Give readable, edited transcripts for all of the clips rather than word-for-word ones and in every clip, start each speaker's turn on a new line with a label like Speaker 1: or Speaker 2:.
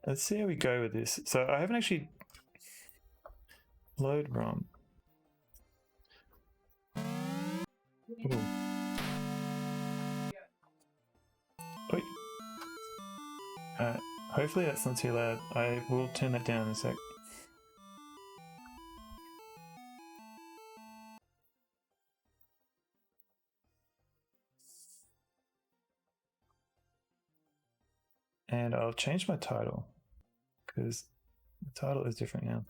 Speaker 1: let's see how we go with this. So I haven't actually load ROM. Ooh. Oi. Hopefully that's not too loud. I will turn that down in a sec. And I'll change my title because the title is different now.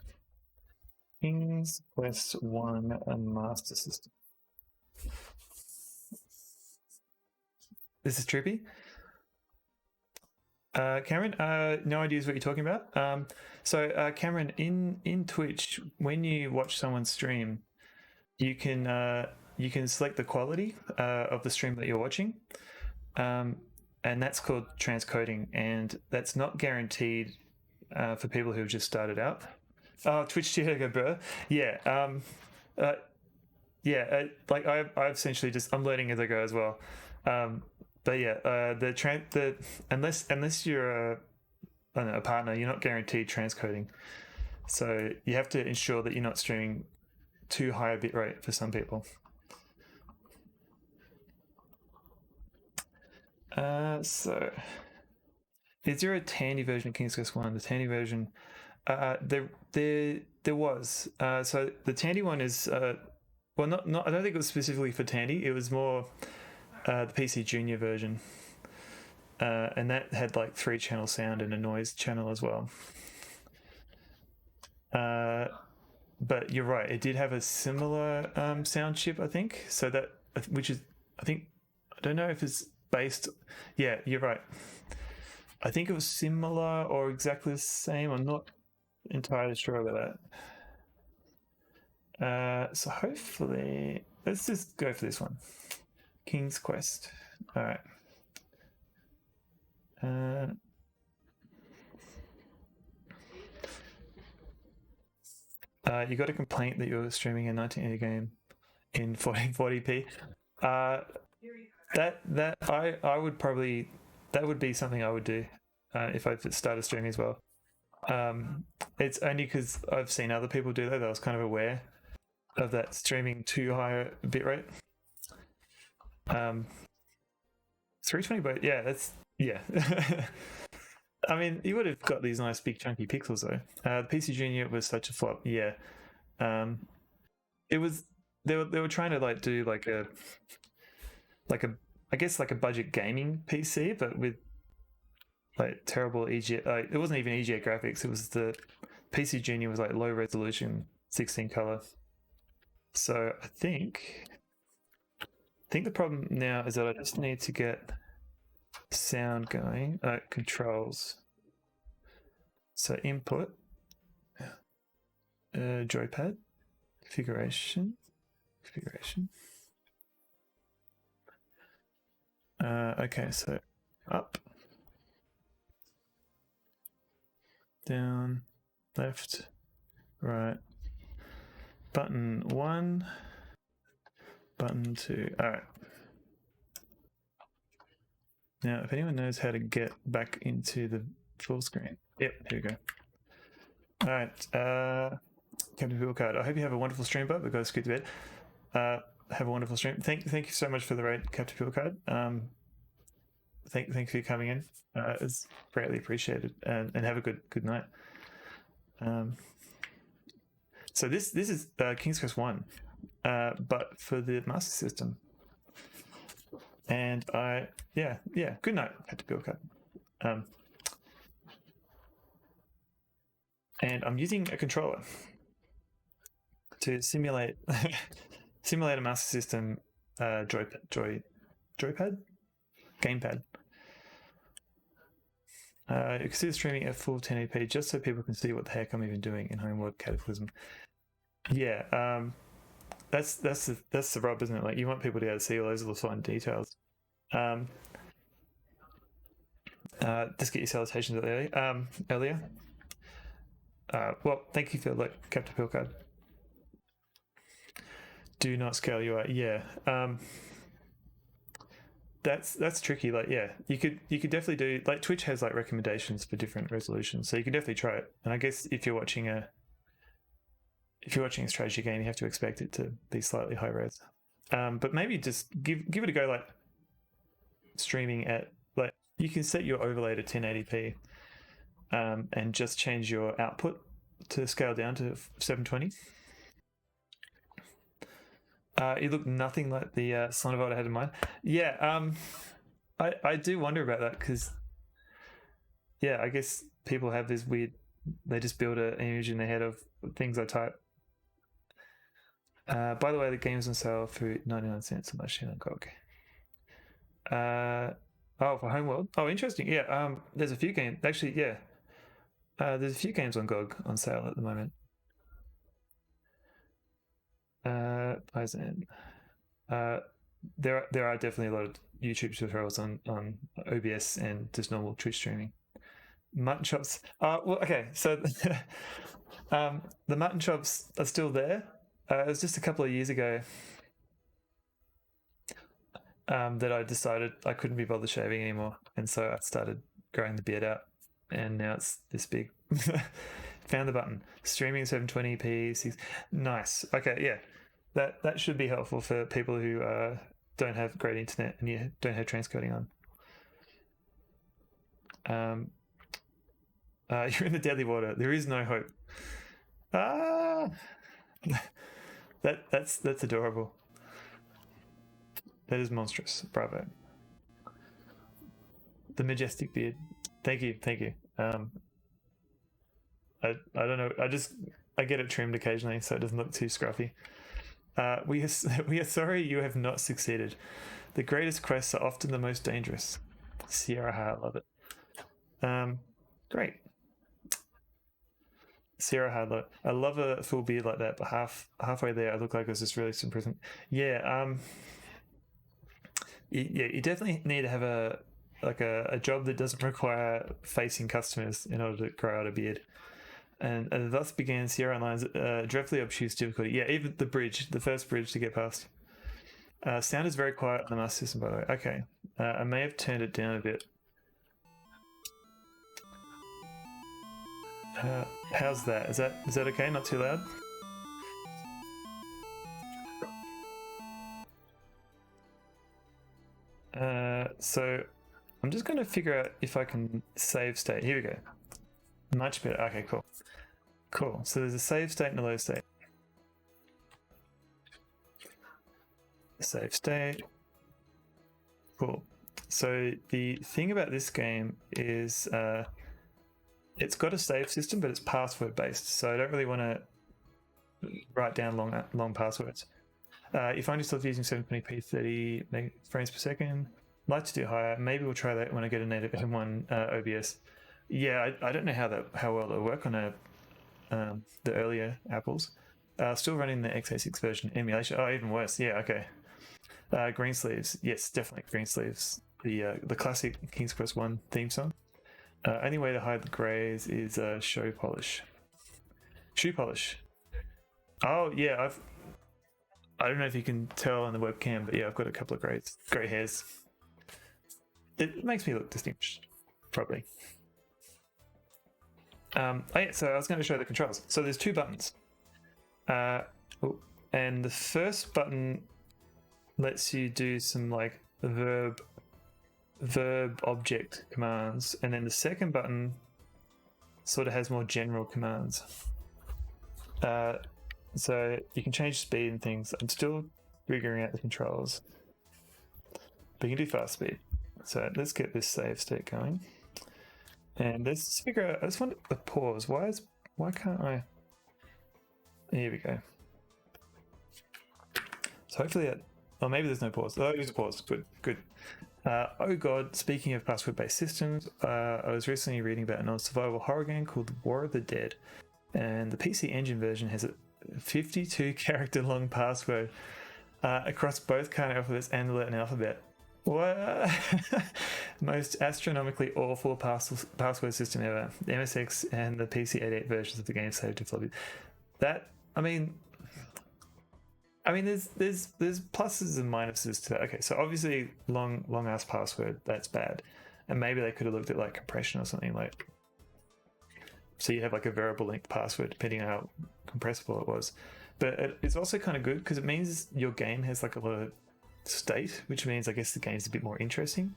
Speaker 1: King's Quest 1 and Master System. This is trippy. Cameron, no ideas what you're talking about. So Cameron, in Twitch, when you watch someone stream, you can select the quality of the stream that you're watching, and that's called transcoding, and that's not guaranteed for people who have just started out. Oh, Twitch Tiago, bro. Yeah. Like I essentially I'm learning as I go as well. But yeah, unless you're a partner, you're not guaranteed transcoding. So you have to ensure that you're not streaming too high a bitrate for some people. So is there a Tandy version of King's Quest 1? The Tandy version, there was. So the Tandy one is well, not I don't think it was specifically for Tandy. It was more the PC Junior version, and that had like 3-channel sound and a noise channel as well. But you're right, it did have a similar sound chip, I think. So that, which is, I don't know if it's based. Yeah, you're right. I think it was similar or exactly the same. I'm not entirely sure about that. So hopefully, let's just go for this one. King's Quest. All right. You got a complaint that you're streaming a 1980 game in 1440p. I would probably, that would be something I would do if I started streaming as well. It's only because I've seen other people do that I was kind of aware of that streaming too high a bitrate. 320, but yeah, that's, yeah. I mean, you would have got these nice big chunky pixels though. The PC Junior was such a flop. Yeah, it was. They were trying to like do like a I guess like a budget gaming PC, but with like terrible EGA. It wasn't even EGA graphics. It was the PC Junior was like low resolution, 16 color. So I think the problem now is that I just need to get sound going. Controls. So input, joypad, configuration. Okay, so up, down, left, right. Button 1, button 2. All right. Now, if anyone knows how to get back into the full screen. Yep, here we go. All right. Captain Pillcard, I hope you have a wonderful stream, but we've got to scoot to bed. Have a wonderful stream. Thank you so much for the raid, Captain Pillcard. Thank you for coming in. It's greatly appreciated, and have a good night. So this is King's Quest 1, but for the Master System. And yeah, good night, Captain Pillcard. And I'm using a controller to simulate a Master System joypad, gamepad. Consider streaming at full 1080p just so people can see what the heck I'm even doing in Homeworld Cataclysm. Yeah, that's the rub, isn't it? Like, you want people to be able to see all those little fine details. Just get your salutations earlier. Well, thank you for the Captain Pillcard. Do not scale UI. Yeah. that's tricky. Like, yeah, you could definitely do, like, Twitch has like recommendations for different resolutions, so you can definitely try it. And I guess if you're watching a strategy game, you have to expect it to be slightly high res. But maybe just give it a go, like streaming at, like, you can set your overlay to 1080p, and just change your output to scale down to 720. It looked nothing like the Slenderbolt I had in mind. Yeah, I do wonder about that, because, yeah, I guess people have this weird, they just build an image in their head of things I type. By the way, the game's on sale for 99 cents on Machine on GOG. Oh, for Homeworld. Oh, interesting. Yeah. There's a few games. Actually, yeah. There's a few games on GOG on sale at the moment. There are definitely a lot of YouTube tutorials on OBS and just normal Twitch streaming. Mutton chops. Well, okay. So the mutton chops are still there. It was just a couple of years ago that I decided I couldn't be bothered shaving anymore, and so I started growing the beard out, and now it's this big. Found the button. Streaming 720p. Nice. Okay, yeah, that should be helpful for people who don't have great internet and you don't have transcoding on. You're in the deadly water. There is no hope. That's adorable. That is monstrous. Bravo. The majestic beard. Thank you. I don't know. I get it trimmed occasionally, so it doesn't look too scruffy. We are sorry you have not succeeded. The greatest quests are often the most dangerous. Sierra Hart, love it. Great. Sierra Hardlow. I love a full beard like that, but halfway there, I look like I was just released from prison. Yeah. You definitely need to have a job that doesn't require facing customers in order to grow out a beard. And thus began Sierra Online's dreadfully obtuse difficulty. Yeah, even the first bridge to get past. Sound is very quiet on the master system, by the way. Okay. I may have turned it down a bit. How's that? Is that okay? Not too loud? So I'm just going to figure out if I can save state. Here we go. Much better. Okay, cool. So there's a save state and a load state. Save state. Cool. So the thing about this game is it's got a save system, but it's password based. So I don't really want to write down long passwords. You find yourself using 720p 30 frames per second. Like to do higher. Maybe we'll try that when I get a native M1 OBS. Yeah, I don't know how well it'll work on the earlier Apples. Still running the x86 version emulation. Oh, even worse. Yeah, okay. Green sleeves. Yes, definitely green sleeves. The classic King's Quest 1 theme song. Only way to hide the greys is shoe polish. Oh yeah, I don't know if you can tell on the webcam, but yeah, I've got a couple of grey hairs. It makes me look distinguished, probably. Oh yeah, so I was going to show the controls. So there's two buttons, and the first button lets you do some like verb object commands, and then the second button sort of has more general commands. So you can change speed and things. I'm still figuring out the controls, but you can do fast speed. So let's get this save state going, and let's figure out. I just want a pause. Why can't I? Here we go. So hopefully maybe there's no pause. Oh, there's a pause. Good. Oh god, speaking of password-based systems, I was recently reading about an old survival horror game called War of the Dead, and the PC Engine version has a 52-character long password across both current alphabets and the Latin alphabet. What? Most astronomically awful password system ever. The MSX and the PC 88 versions of the game saved to floppy. That, I mean, I mean, there's pluses and minuses to that. Okay, so obviously long ass password, that's bad, and maybe they could have looked at like compression or something like. So you have like a variable length password depending on how compressible it was, but it's also kind of good because it means your game has like a lot of state, which means I guess the game's a bit more interesting,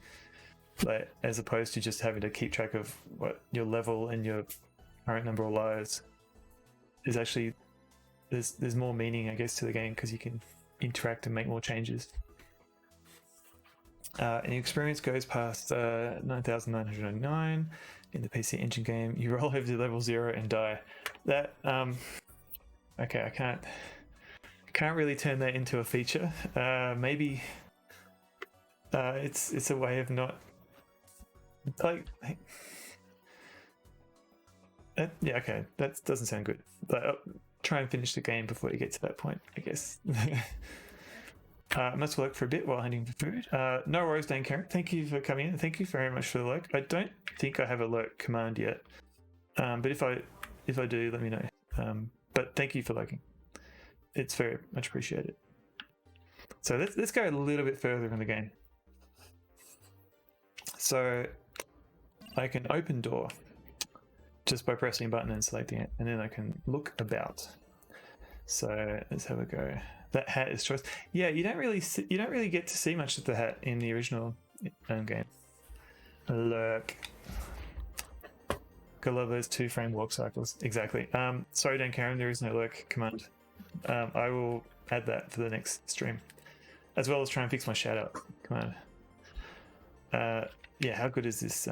Speaker 1: like as opposed to just having to keep track of what your level and your current number of lives is actually. There's more meaning, I guess, to the game because you can interact and make more changes. And the experience goes past 9,999 in the PC Engine game. You roll over to level 0 and die. That okay, I can't really turn that into a feature. Maybe it's a way of not like. Yeah, okay, that doesn't sound good. But try and finish the game before you get to that point, I guess. Must work for a bit while hunting for food. No worries, Dan Karen. Thank you for coming in. Thank you very much for the lurk. I don't think I have a lurk command yet, but if I do, let me know. But thank you for lurking. It's very much appreciated. So let's go a little bit further in the game. So I can open door just by pressing a button and selecting it, and then I can look about. So let's have a go. That hat is choice. Yeah, you don't really get to see much of the hat in the original game. Lurk. Got love those 2-frame walk cycles. Exactly. Sorry, Dan Karen, there is no lurk command. I will add that for the next stream, as well as try and fix my shout out command. Yeah, how good is this?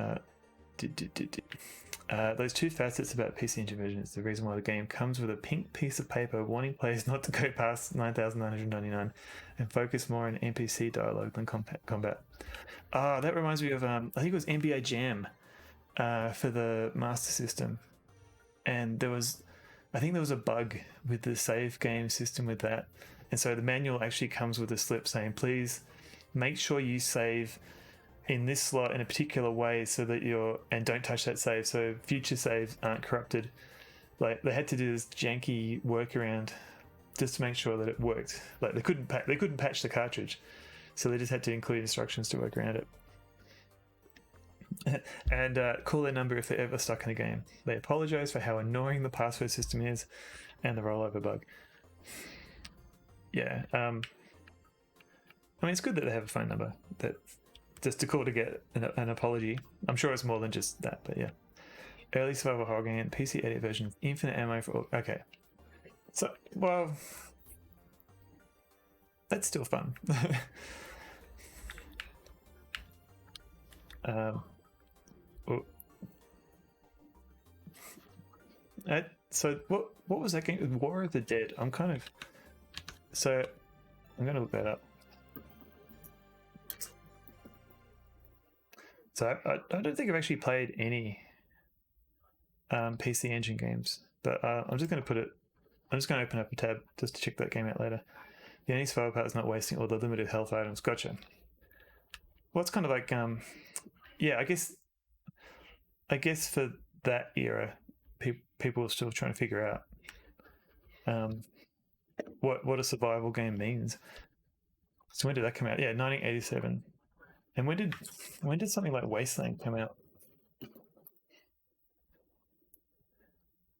Speaker 1: Those two facets about PC Engine version is the reason why the game comes with a pink piece of paper warning players not to go past 9,999 and focus more on NPC dialogue than combat. That reminds me of I think it was NBA Jam for the Master System, and I think there was a bug with the save game system with that, and so the manual actually comes with a slip saying, please make sure you save in this slot in a particular way so that and don't touch that save so future saves aren't corrupted. Like they had to do this janky workaround just to make sure that it worked. Like they couldn't patch the cartridge, so they just had to include instructions to work around it. And call their number if they're ever stuck in a game. They apologize for how annoying the password system is and the rollover bug. Yeah, I mean it's good that they have a phone number that just to call to get an apology. I'm sure it's more than just that, but yeah. Early survival horror game, PC edit version, infinite ammo for all. Okay. So, well, that's still fun. So what was that game? War of the Dead. I'm going to look that up. So I don't think I've actually played any PC Engine games, but I'm just going to open up a tab just to check that game out later. The only survival part is not wasting all the limited health items. Gotcha. Well, it's kind of like, yeah, I guess for that era, people were still trying to figure out what a survival game means. So when did that come out? Yeah, 1987. And when did something like Wasteland come out?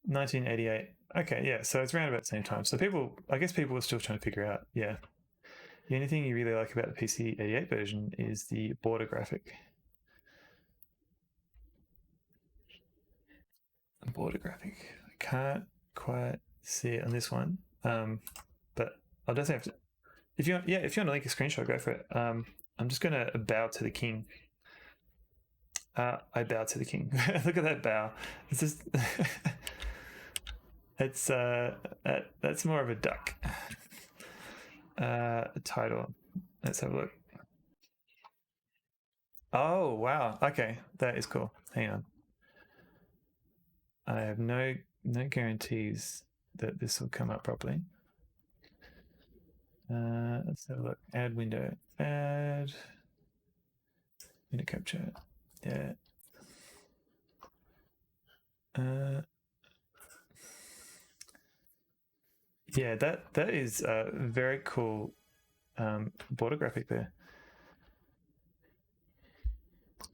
Speaker 1: 1988. Okay, yeah, so it's around about the same time. So I guess people were still trying to figure out, yeah. The only thing you really like about the PC 88 version is the border graphic. Border graphic. I can't quite see it on this one, but I'll definitely have to. If you want to link a screenshot, go for it. I'm just gonna bow to the king. I bow to the king. Look at that bow. It's just. It's that's more of a duck. Title. Let's have a look. Oh wow. Okay, that is cool. Hang on. I have no guarantees that this will come up properly. Let's have a look. Add window. Add window capture. Yeah. Yeah, that is a very cool border graphic there.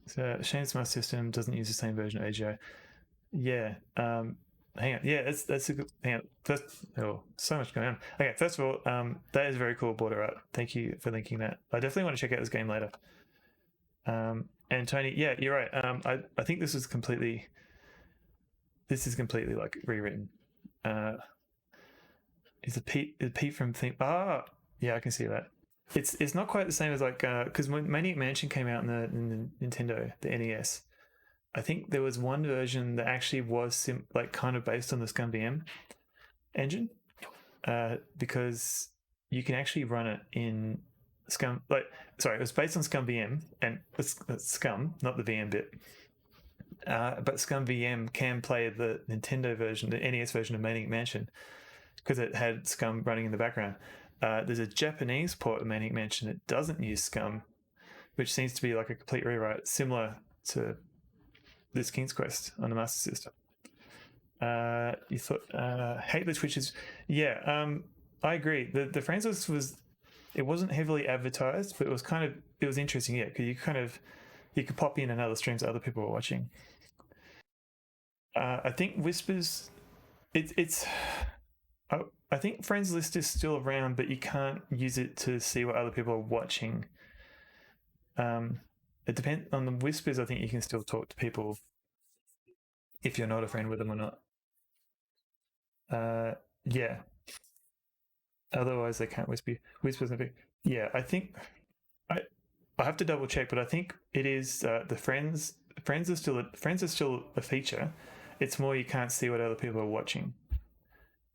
Speaker 1: So Shane's my system doesn't use the same version of AGI. Yeah. Hang on. Yeah, that's a good. Hang on. First, oh, so much going on. Okay, first of all, that is very cool border art. Thank you for linking that. I definitely want to check out this game later. And Tony, yeah, you're right. I think this is completely like rewritten. Is Pete from Think? Ah, yeah, I can see that. It's not quite the same as like because when Maniac Mansion came out in the Nintendo, the NES, I think there was one version that actually was like kind of based on the Scum VM engine, because you can actually run it in Scum. Like, sorry, it was based on Scum VM, and it's Scum, not the VM bit. But Scum VM can play the Nintendo version, the NES version of Maniac Mansion, because it had Scum running in the background. There's a Japanese port of Maniac Mansion that doesn't use Scum, which seems to be like a complete rewrite, similar to this King's Quest on the Master System. You thought hate the Twitches? Yeah, I agree. The Friends list it wasn't heavily advertised, but it was interesting. Yeah, because you could pop in and other streams that other people were watching. I think Whispers, it's. I think Friends list is still around, but you can't use it to see what other people are watching. It depends on the Whispers. I think you can still talk to people if you're not a friend with them or not. Yeah. Otherwise, they can't whisper. Whispers. Yeah, I think I have to double check, but I think it is the friends. Friends are still a feature. It's more you can't see what other people are watching.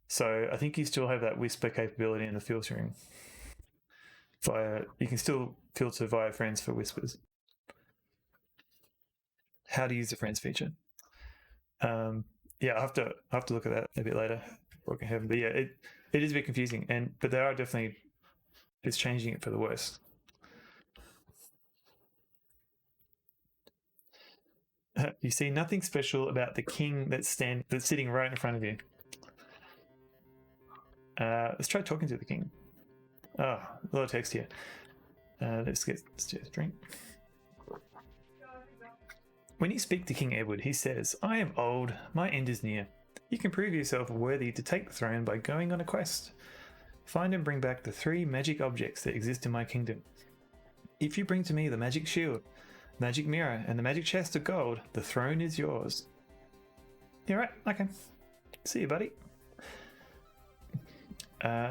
Speaker 1: So I think you still have that whisper capability in the filtering. You can still filter via friends for whispers. How to use the friends feature. Yeah, I have to look at that a bit later. But yeah, it is a bit confusing, but they are definitely it's changing it for the worse. You see nothing special about the king that's sitting right in front of you. Let's try talking to the king. Oh, a lot of text here. Let's just a drink. When you speak to King Edward, he says, "I am old, my end is near. You can prove yourself worthy to take the throne by going on a quest. Find and bring back the 3 magic objects that exist in my kingdom. If you bring to me the magic shield, magic mirror, and the magic chest of gold, the throne is yours." Yeah, right. Okay. See you, buddy.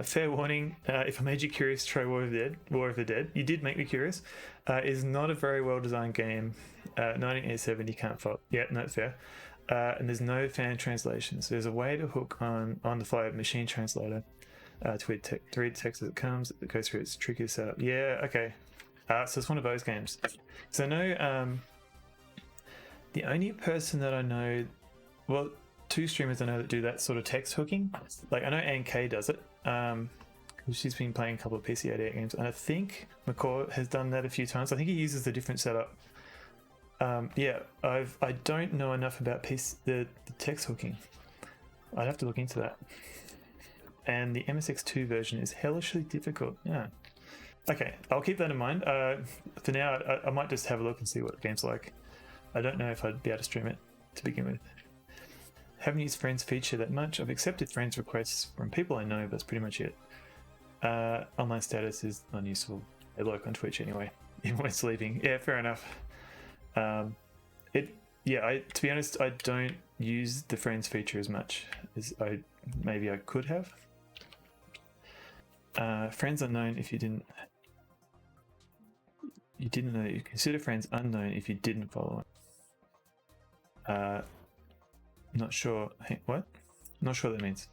Speaker 1: Fair warning, if I made you curious, try War of the Dead. You did make me curious. Is not a very well designed game. 1987, you can't fault. Yeah, no, it's fair. And there's no fan translations. There's a way to hook on the fly machine translator to read text as it comes. It goes through its tricky setup. Yeah, okay. So it's one of those games. So I know the only person that I know, well, 2 streamers I know that do that sort of text hooking. Like I know Ann K does it. She's been playing a couple of PC88 games, and I think McCaw has done that a few times. I think he uses a different setup. Yeah, I don't know enough about the text hooking. I'd have to look into that. And the MSX2 version is hellishly difficult. Yeah. Okay, I'll keep that in mind. For now, I might just have a look and see what the game's like. I don't know if I'd be able to stream it to begin with. Haven't used friends feature that much. I've accepted friends requests from people I know, but that's pretty much it. Online status is unuseful. They lurk on Twitch anyway, even when sleeping. Yeah, fair enough. To be honest, I don't use the friends feature as much as maybe I could have. Friends unknown if you didn't know that you consider friends unknown if you didn't follow it. Not sure. Hey, what? Not sure what that means.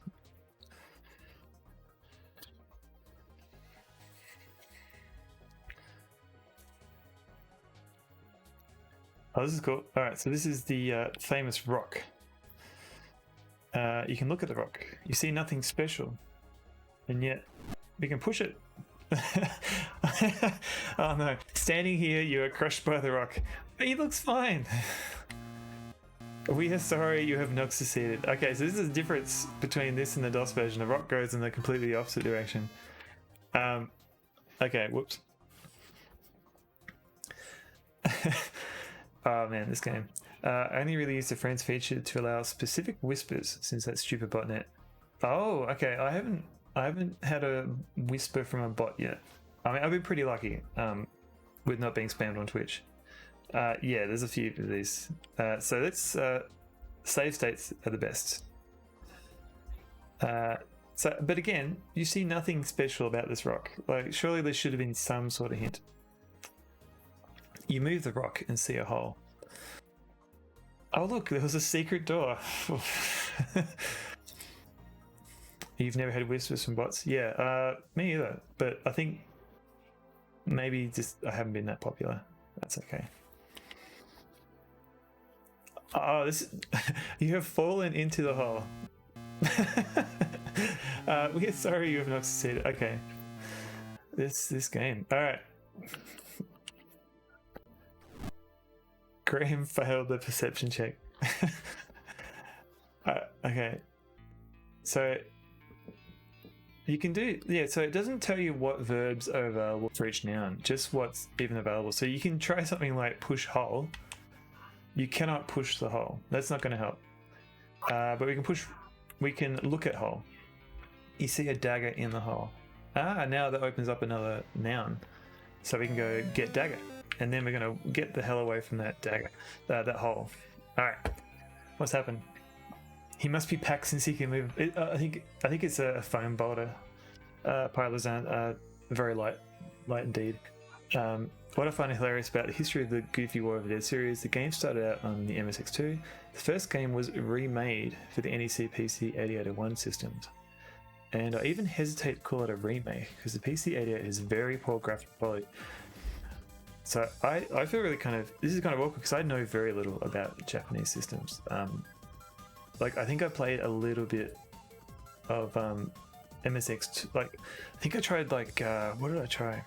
Speaker 1: Oh, this is cool. All right, so this is the famous rock. You can look at the rock. You see nothing special, and yet we can push it. Oh no! Standing here, you are crushed by the rock. But he looks fine. We are sorry you have not succeeded. Okay, so this is the difference between this and the DOS version. The rock goes in the completely opposite direction. Okay, whoops. Oh man, this game. I only really use the friends feature to allow specific whispers since that stupid botnet. Oh, okay. I haven't had a whisper from a bot yet. I mean, I've been pretty lucky with not being spammed on Twitch. Yeah, there's a few of these. So let's save states are the best. But again, you see nothing special about this rock. Like, surely there should have been some sort of hint. You move the rock and see a hole. Oh look, there was a secret door. You've never had whispers from bots? Yeah, me either. But I think maybe just I haven't been that popular. That's okay. Oh, this you have fallen into the hole. We are sorry you have not succeeded. Okay. This game. Alright. Graham failed the perception check. Okay. So you can do, yeah, so it doesn't tell you what verbs are available for each noun, just what's even available. So you can try something like push hole. You cannot push the hole. That's not going to help. But we can look at hole. You see a dagger in the hole. Now that opens up another noun. So we can go get dagger. And then we're going to get the hell away from that dagger, that hole. All right. What's happened? He must be packed since he can move. I think it's a foam boulder. Pylazan, very light indeed. What I find hilarious about the history of the Goofy War of the Dead series, the game started out on the MSX2. The first game was remade for the NEC PC 8801 systems. And I even hesitate to call it a remake because the PC 88 has very poor graphic quality. So I feel really this is kind of awkward because I know very little about Japanese systems. Like I think I played a little bit of MSX. Like I think I tried what did I try?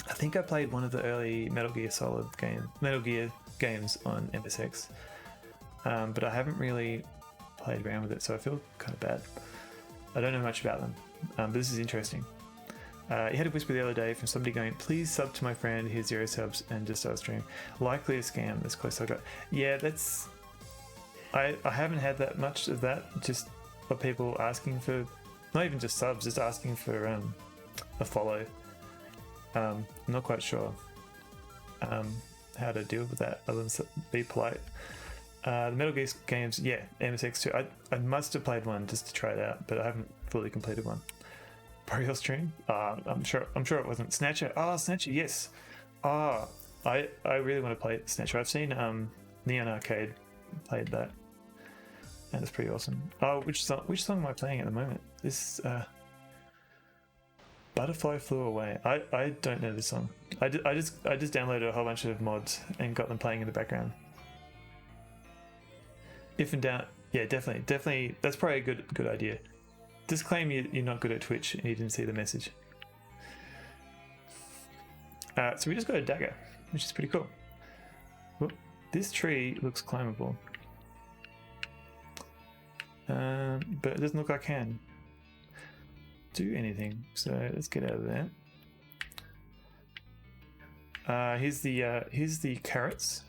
Speaker 1: I think I played one of the early Metal Gear games on MSX, but I haven't really played around with it, so I feel kind of bad. I don't know much about them, but this is interesting. You had a whisper the other day from somebody going, "Please sub to my friend. Here's 0 subs and just start stream." Likely a scam. That's close I got. Yeah, that's. I haven't had that much of that. Just of people asking for, not even just subs, just asking for a follow. I'm not quite sure how to deal with that other than be polite. The Metal Gear games, yeah, MSX2. I must have played one just to try it out, but I haven't fully completed one. Burial stream? I'm sure it wasn't. Snatcher. Oh, Snatcher, yes. Oh, I really want to play Snatcher. I've seen Neon Arcade played that, and it's pretty awesome. Oh, which song am I playing at the moment? This Butterfly Flew Away. I don't know this song. I just downloaded a whole bunch of mods and got them playing in the background. If in doubt, yeah, definitely. That's probably a good idea. Just claim you're not good at Twitch and you didn't see the message. So we just got a dagger, which is pretty cool. Whoop. This tree looks climbable, but it doesn't look like I can do anything. So let's get out of there. Here's the carrots.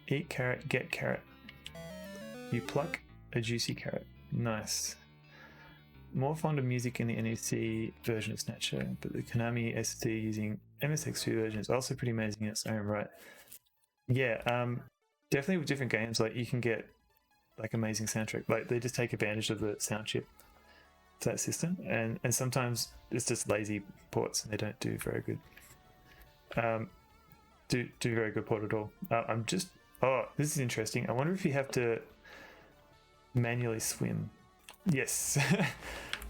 Speaker 1: Eat carrot, get carrot. You pluck a juicy carrot. Nice. More fond of music in the NEC version of Snatcher, but the Konami ST using MSX2 version is also pretty amazing in its own right. Yeah, definitely with different games, like you can get like amazing soundtrack. Like they just take advantage of the sound chip to that system, and sometimes it's just lazy ports and they don't do very good. Do very good port at all. Oh, this is interesting. I wonder if you have to manually swim. Yes.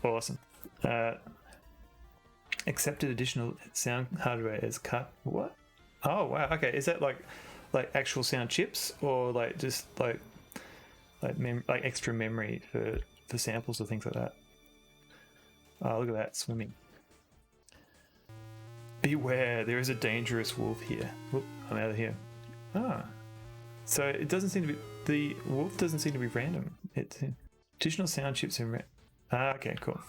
Speaker 1: Awesome. Accepted additional sound hardware as cut. What? Oh wow. Okay. Is that like actual sound chips or like just like extra memory for samples or things like that? Oh, look at that swimming. Beware, there is a dangerous wolf here. Whoop, I'm out of here. Ah, So it doesn't seem to be, the wolf doesn't seem to be random. It's additional sound chips and okay, cool.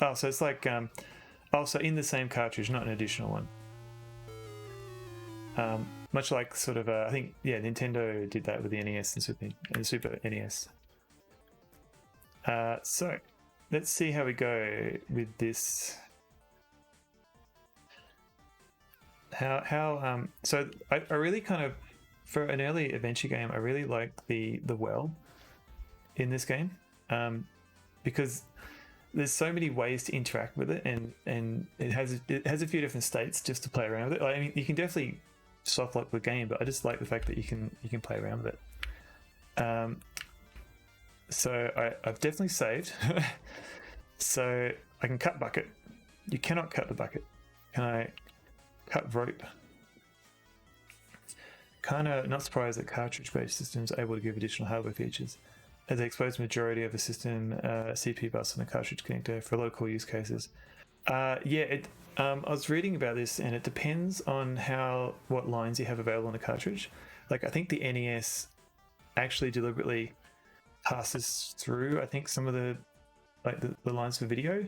Speaker 1: Oh, so it's like so in the same cartridge, not an additional one. Much like sort of I think Nintendo did that with the NES and Super NES. So let's see how we go with this. So I really kind of, for an early adventure game, I really like the well in this game, because there's so many ways to interact with it, and it has a few different states just to play around with it. Like, I mean, you can definitely soft lock the game, but I just like the fact that you can play around with it. So I've definitely saved. So I can cut bucket. You cannot cut the bucket. Can I cut rope? Kind of not surprised that cartridge-based systems are able to give additional hardware features, as they expose the majority of the system CPU bus on a cartridge connector for local use cases. I was reading about this, and it depends on what lines you have available on the cartridge. Like, I think the NES actually deliberately passes through, I think, some of the lines for video.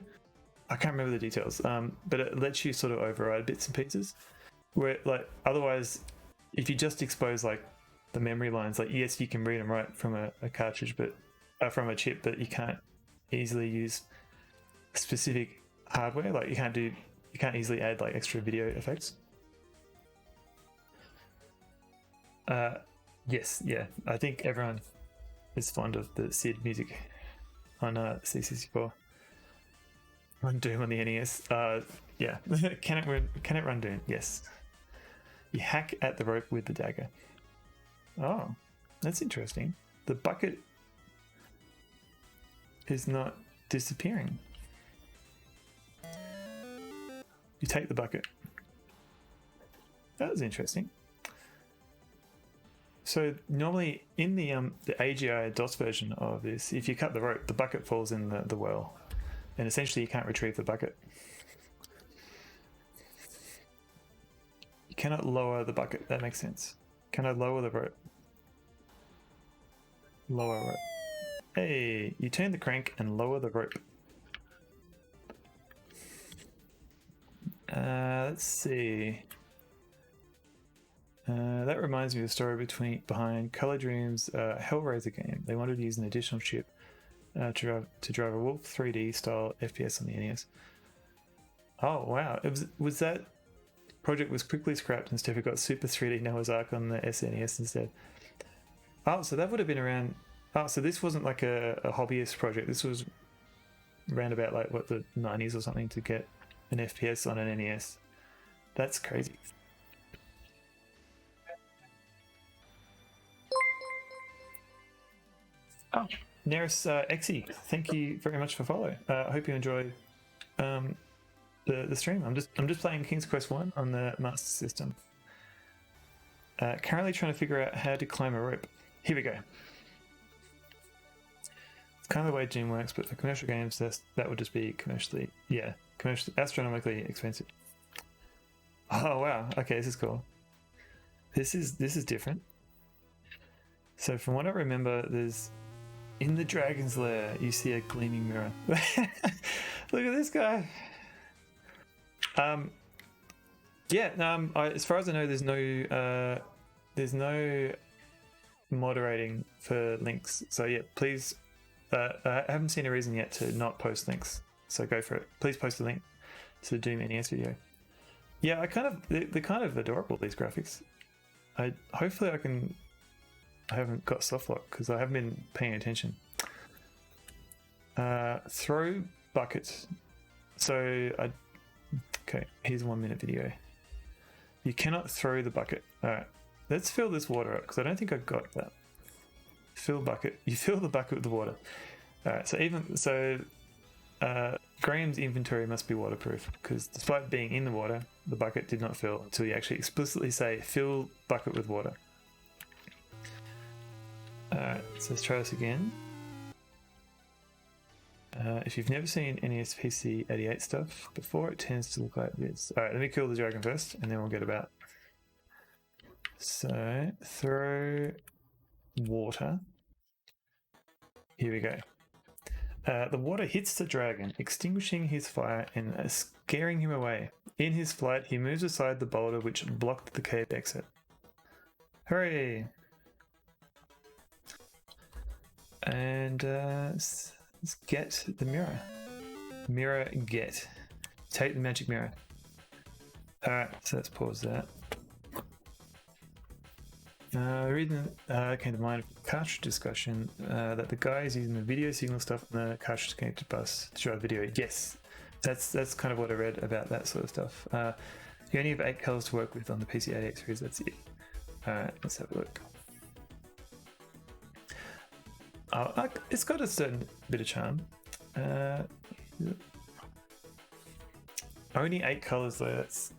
Speaker 1: I can't remember the details, but it lets you sort of override bits and pieces. Where, like, otherwise, if you just expose like the memory lines, like, yes, you can read and write from a cartridge, but from a chip, but you can't easily use specific hardware. Like, you can't easily add like extra video effects. Yes, yeah, I think everyone is fond of the Sid music on C64. Run Doom on the NES. Yeah, can it run Doom? Yes. You hack at the rope with the dagger. Oh, that's interesting. The bucket is not disappearing. You take the bucket. That was interesting. So normally in the AGI DOS version of this, if you cut the rope, the bucket falls in the well, and essentially you can't retrieve the bucket. You cannot lower the bucket. That makes sense. Can I lower the rope? Lower rope. Hey, you turn the crank and lower the rope. Let's see. That reminds me of the story behind Color Dream's Hellraiser game. They wanted to use an additional chip to drive a Wolf 3D style FPS on the NES. Oh wow! Was that project was quickly scrapped, and Steffi got Super 3D Noah's Ark on the SNES instead. Oh, so that would have been around. Oh, so this wasn't like a hobbyist project. This was around about like what, the 90s or something, to get an FPS on an NES. That's crazy. Oh, Neris Exy, thank you very much for follow. I hope you enjoy the stream. I'm just playing King's Quest 1 on the Master System. Currently trying to figure out how to climb a rope. Here we go. It's kind of the way Doom works, but for commercial games, that would just be commercially astronomically expensive. Oh wow! Okay, this is cool. This is different. So from what I remember, there's in the Dragon's Lair, you see a gleaming mirror. Look at this guy. As far as I know, there's no moderating for links. So yeah, please. I haven't seen a reason yet to not post links. So go for it. Please post a link to the Doom NES video. Yeah, they're kind of adorable, these graphics. Hopefully I haven't got softlock because I haven't been paying attention. Throw buckets. Okay, here's a 1 minute video. You cannot throw the bucket. Alright, let's fill this water up because I don't think I got that. Fill bucket. You fill the bucket with the water. Alright, so Graham's inventory must be waterproof because despite being in the water, the bucket did not fill until you actually explicitly say fill bucket with water. Alright, so let's try this again. If you've never seen NES PC 88 stuff before, it tends to look like this. Alright, let me kill the dragon first, and then we'll get about. So throw water. Here we go. The water hits the dragon, extinguishing his fire and scaring him away. In his flight, he moves aside the boulder which blocked the cave exit. Hooray! And let's get the mirror. Mirror get. Take the magic mirror. Alright, so let's pause that. The reason came to mind cartridge discussion that the guy is using the video signal stuff on the cartridge connected bus to drive video. Yes, that's kind of what I read about that sort of stuff. You only have 8 colors to work with on the PC88 series. That's it. Alright, let's have a look. It's got a certain bit of charm. Only 8 colors though. That's.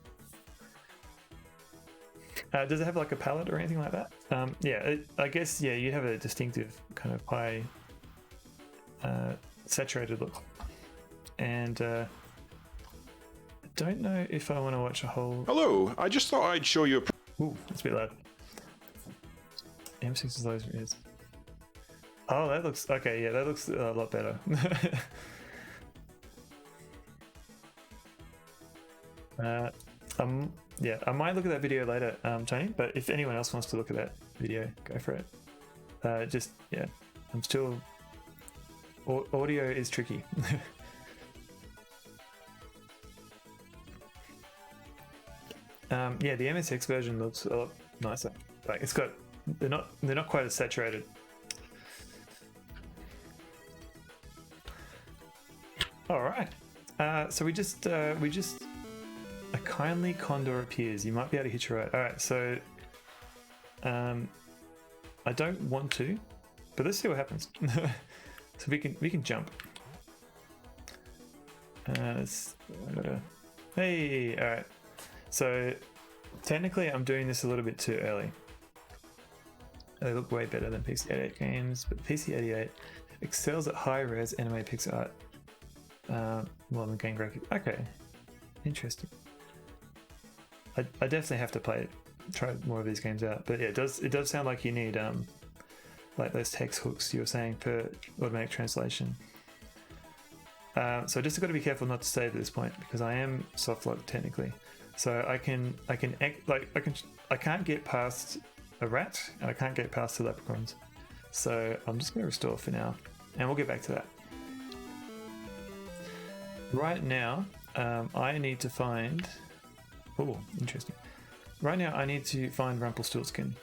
Speaker 1: Does it have like a palette or anything like that? Yeah, I guess, yeah, you have a distinctive kind of high saturated look. And I don't know if I want to watch a whole...
Speaker 2: Hello, I just thought I'd show you a...
Speaker 1: Ooh, that's a bit loud. M6 is low as it is. Oh, that looks... Okay, yeah, that looks a lot better. Yeah, I might look at that video later, Tony, but if anyone else wants to look at that video, go for it. Just, yeah, I'm still... Audio is tricky. Yeah, the MSX version looks a lot nicer. Like, it's got... They're not quite as saturated. Alright, so we just... A kindly condor appears. You might be able to hitch a ride. Alright, so I don't want to, but let's see what happens. So we can jump. Hey, alright. So technically I'm doing this a little bit too early. They look way better than PC88 games, but PC88 excels at high res anime pixel art more than game graphics. Okay, interesting. I definitely have to try more of these games out. But yeah, it does sound like you need like those text hooks you were saying for automatic translation. So just got to be careful not to save at this point because I am soft locked technically. So I can't get past a rat and I can't get past the leprechauns. So I'm just going to restore for now, and we'll get back to that. Right now, I need to find. Oh, interesting. Right now, I need to find Rumpelstiltskin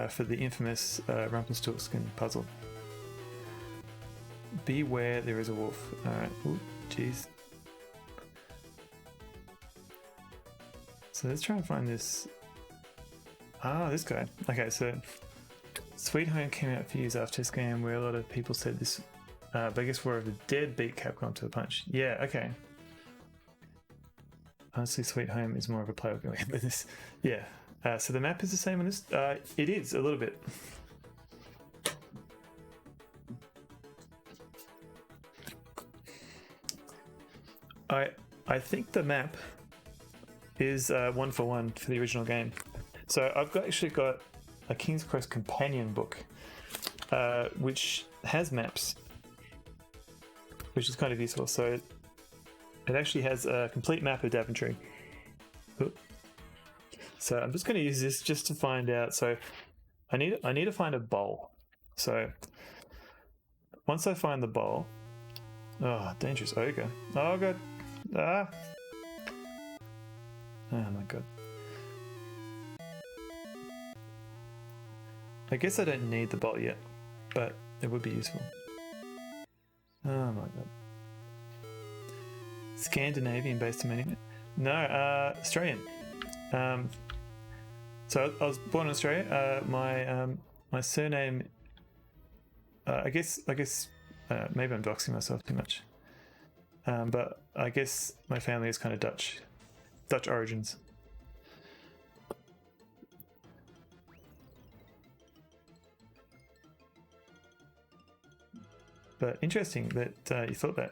Speaker 1: for the infamous Rumpelstiltskin puzzle. Beware, there is a wolf. Alright, oh, jeez. So let's try and find this. Ah, this guy. Okay, so Sweet Home came out a few years after this game where a lot of people said this, but I guess we're the dead beat Capcom to the punch. Yeah, okay. Honestly, Sweet Home is more of a playable game than this. Yeah. So the map is the same on this? It is, a little bit. I think the map is 1-for-1 for the original game. So I've actually got a King's Quest companion book, which has maps, which is kind of useful. So it actually has a complete map of Daventry. Oop. So I'm just going to use this just to find out. So I need to find a bowl. So once I find the bowl, oh, dangerous ogre! Oh god! Ah! Oh my god! I guess I don't need the bowl yet, but it would be useful. Oh my god! Scandinavian-based amendment? No, Australian. So I was born in Australia. My surname. I guess maybe I'm doxing myself too much. But I guess my family is kind of Dutch origins. But interesting that you thought that.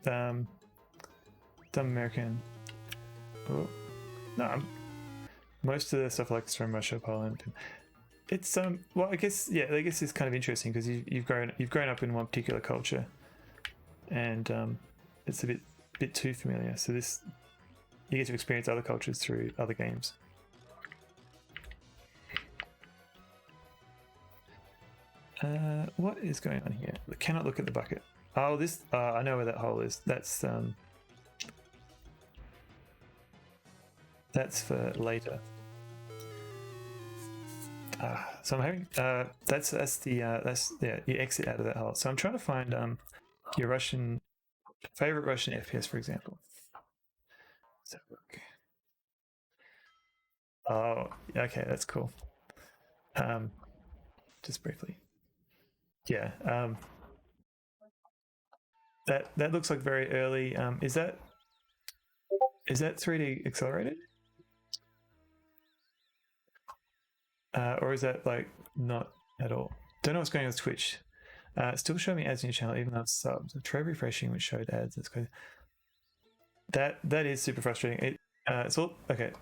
Speaker 1: Dumb American. Oh no, most of the stuff I like is from Russia, Poland. It's well, I guess it's kind of interesting because you've grown up in one particular culture, and it's a bit too familiar. So this you get to experience other cultures through other games. What is going on here? I cannot look at the bucket. Oh, this. I know where that hole is. That's for later. So I'm having that's you exit out of that hole. So I'm trying to find your favorite Russian FPS, for example. Let's have a look. Oh, okay, that's cool. Just briefly. Yeah. That looks like very early. Is that 3D accelerated? Or is that like not at all? Don't know what's going on with Twitch. Still showing me ads in your channel even though it's subs. Try refreshing which showed ads. That's good. That is super frustrating. It's all okay.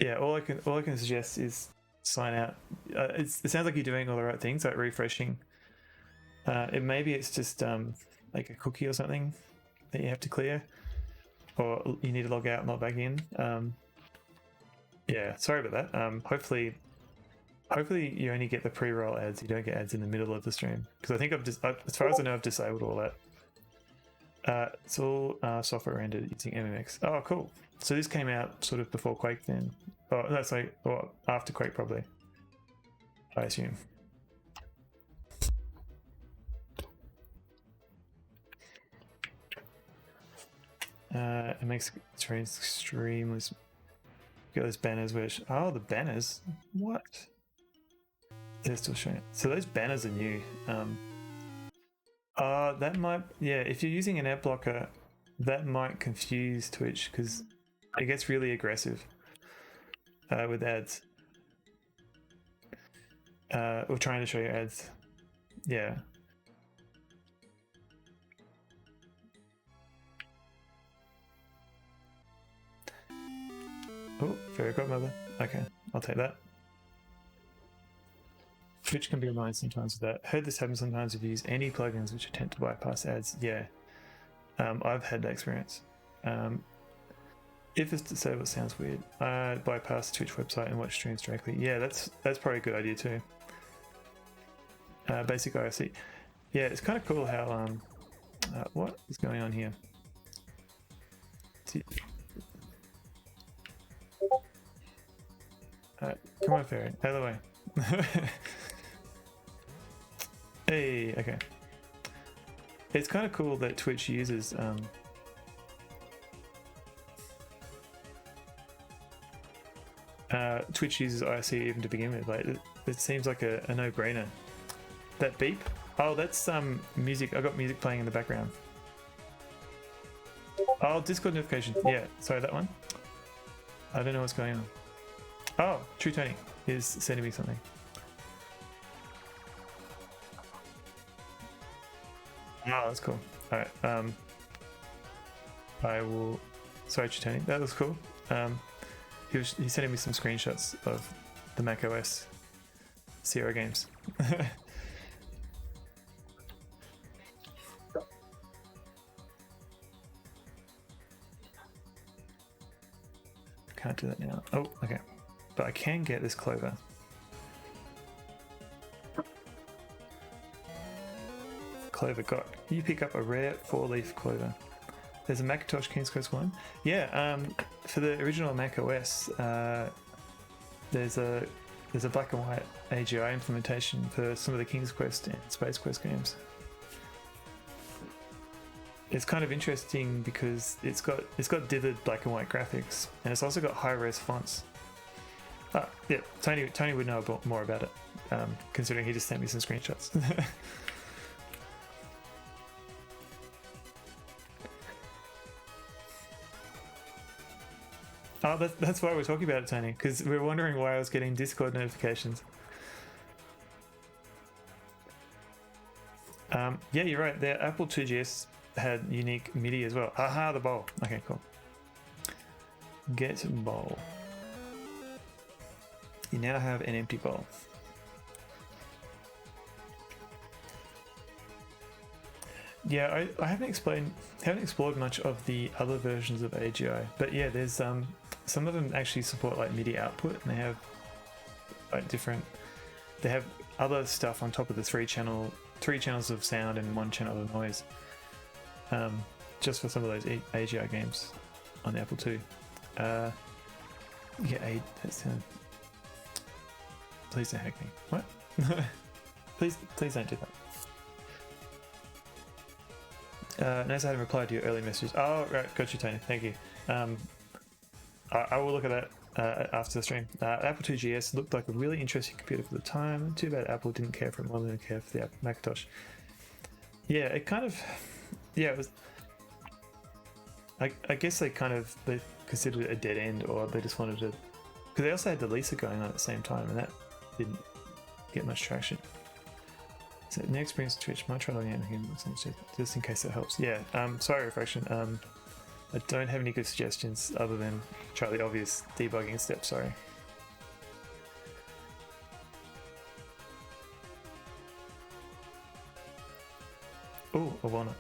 Speaker 1: Yeah, all I can suggest is sign out. It sounds like you're doing all the right things, like refreshing. Maybe it's just like a cookie or something that you have to clear, or you need to log out and log back in. Yeah, sorry about that. Hopefully you only get the pre-roll ads. You don't get ads in the middle of the stream, because I think as far as I know, I've disabled all that. It's all software rendered using MMX. Oh, cool. So this came out sort of before Quake then. Oh, that's like after Quake probably, I assume. It makes it very extremely. Get those banners which the banners. What? They're still showing it. So those banners are new. That might, yeah, if you're using an ad blocker, that might confuse Twitch because it gets really aggressive with ads. Or trying to show you ads. Yeah. Oh, fairy godmother. Okay, I'll take that. Twitch can be annoying sometimes with that. Heard this happen sometimes if you use any plugins which attempt to bypass ads. Yeah, I've had that experience. If it's disabled, it sounds weird. Bypass the Twitch website and watch streams directly. Yeah, that's probably a good idea too. Basic IRC. Yeah, it's kind of cool how what is going on here? Come on, fairy, out of the way. Hey, okay. It's kind of cool that Twitch uses IRC even to begin with. Like it seems like a no-brainer. That beep? Oh, that's music. I got music playing in the background. Oh, Discord notification. Yeah, sorry, that one. I don't know what's going on. Oh, True Tony is sending me something. Oh, that's cool. All right. I will. Sorry, True Tony. That was cool. He's sending me some screenshots of the macOS Sierra games. Can't do that now. Oh, okay. But I can get this clover. Clover got. You pick up a rare 4-leaf clover. There's a Macintosh King's Quest 1. Yeah, for the original Mac OS, there's a black and white AGI implementation for some of the King's Quest and Space Quest games. It's kind of interesting because it's got dithered black and white graphics, and it's also got high-res fonts. Yeah, Tony would know more about it, considering he just sent me some screenshots. Oh, that's why we're talking about it, Tony, because we were wondering why I was getting Discord notifications. Yeah, you're right. They're Apple 2GS had unique MIDI as well. Haha, the bowl. Okay, cool. Get bowl. You now have an empty bowl. Yeah, I haven't explored much of the other versions of AGI, but yeah, there's some of them actually support like MIDI output, and they have like they have other stuff on top of the three channels of sound and 1 channel of noise. Just for some of those AGI games on the Apple II. Yeah, that's please don't hack me. What? please don't do that. Notice I hadn't replied to your early message. Oh, right, got you, Tony. Thank you. I will look at that after the stream. Apple II GS looked like a really interesting computer for the time. Too bad Apple didn't care for it more than they cared for the Macintosh. Yeah, it kind of... Yeah, it was... I guess they considered it a dead end, or they just wanted to... Because they also had the Lisa going on at the same time, and that didn't get much traction. So new experience Twitch, might try logging in again, just in case it helps. Yeah, sorry, Reflection. I don't have any good suggestions other than try the obvious debugging steps, sorry. Oh, a walnut.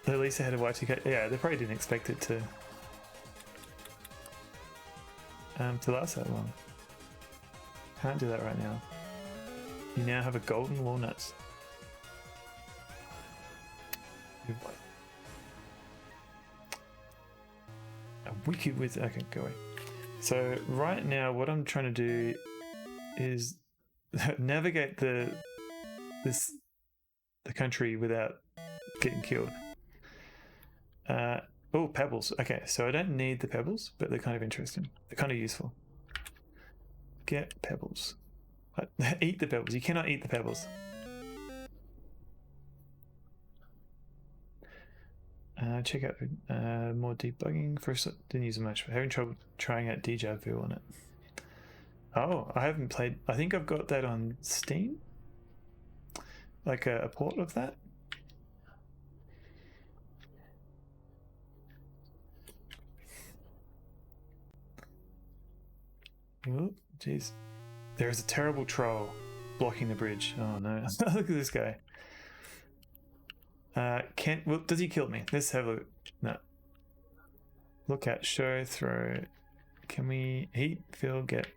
Speaker 1: The Lisa had a Y2K. Yeah, they probably didn't expect it to last that long. Can't do that right now. You now have a golden walnut. A wicked wizard. Okay, go away. So right now, what I'm trying to do is navigate the country without getting killed. Oh, pebbles. Okay, so I don't need the pebbles, but they're kind of interesting. They're kind of useful. Get pebbles. Eat the pebbles. You cannot eat the pebbles. Check out more debugging. First, didn't use it much. Having trouble trying out Deja Vu on it. Oh, I haven't played. I think I've got that on Steam. Like a port of that. Oh, jeez. There is a terrible troll blocking the bridge. Oh no! Look at this guy. Well, does he kill me? Let's have a look. No. Look at show throw. Can we heat fill get?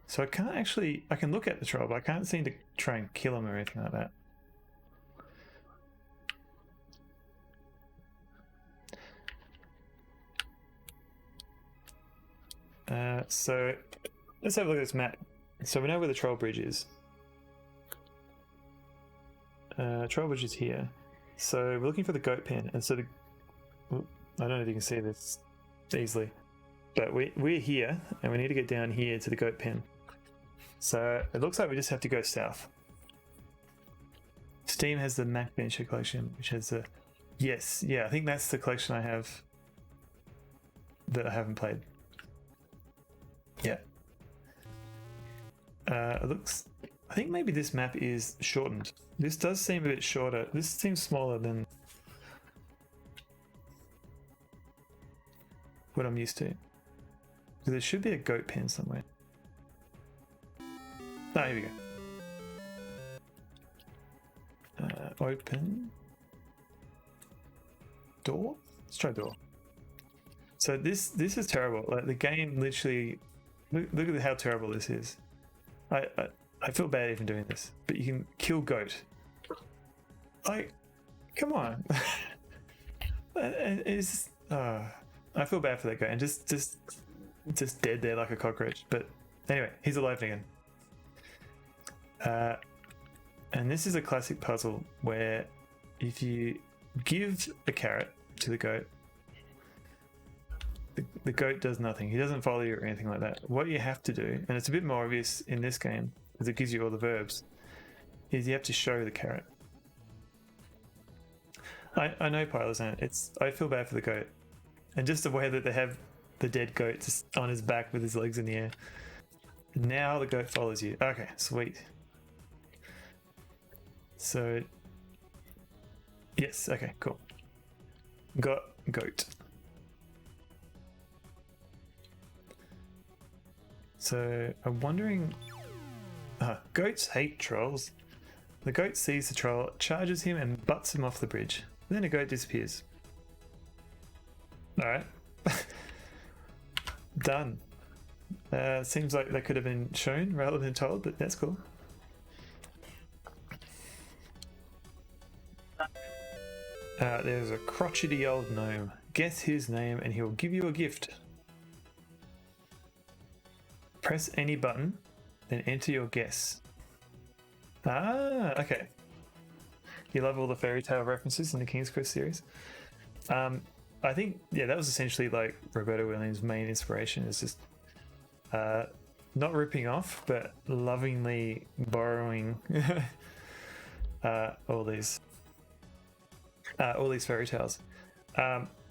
Speaker 1: So I can't actually. I can look at the troll, but I can't seem to try and kill him or anything like that. So let's have a look at this map. So we know where the troll bridge is. Troll bridge is here. So we're looking for the goat pen, and so I don't know if you can see this easily, but we're here, and we need to get down here to the goat pen. So it looks like we just have to go south. Steam has the Mac Bencher collection, which has the I think that's the collection I have that I haven't played. Yeah. It looks... I think maybe this map is shortened. This does seem a bit shorter. This seems smaller than what I'm used to. There should be a goat pen somewhere. Ah, here we go. Open. Door? Let's try door. So this is terrible. Like the game literally... Look at how terrible this is. I feel bad even doing this, but you can kill goat. Like, come on. It's I feel bad for that guy, and just dead there like a cockroach. But anyway, he's alive again. And this is a classic puzzle where if you give a carrot to the goat, the goat does nothing. He doesn't follow you or anything like that. What you have to do, and it's a bit more obvious in this game, because it gives you all the verbs, is you have to show the carrot. I know Pylozan, I feel bad for the goat. And just the way that they have the dead goat just on his back with his legs in the air. Now the goat follows you. Okay, sweet. So Yes. Okay. Cool. Goat. So I'm wondering. Goats hate trolls. The goat sees the troll, charges him, and butts him off the bridge. Then the goat disappears. All right. Done. Seems like that could have been shown rather than told, but that's cool. There's a crotchety old gnome. Guess his name and he'll give you a gift. Press any button, then enter your guess. Ah, okay. You love all the fairy tale references in the King's Quest series. I think, yeah, that was essentially like Roberto Williams' main inspiration, is just not ripping off, but lovingly borrowing all these fairy tales.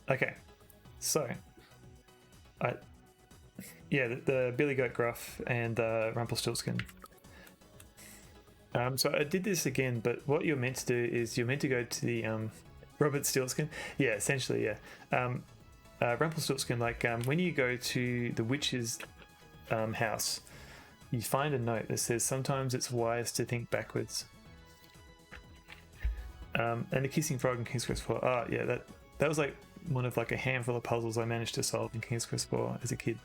Speaker 1: Okay, so the Billy Goat Gruff and Rumpelstiltskin. So I did this again, but what you're meant to do is you're meant to go to the Robert Stiltskin. Yeah, essentially, yeah. Rumpelstiltskin, like when you go to the witch's house, you find a note that says sometimes it's wise to think backwards. And the Kissing Frog in King's Quest 4. Oh, yeah, that was like one of like a handful of puzzles I managed to solve in King's Quest 4 as a kid.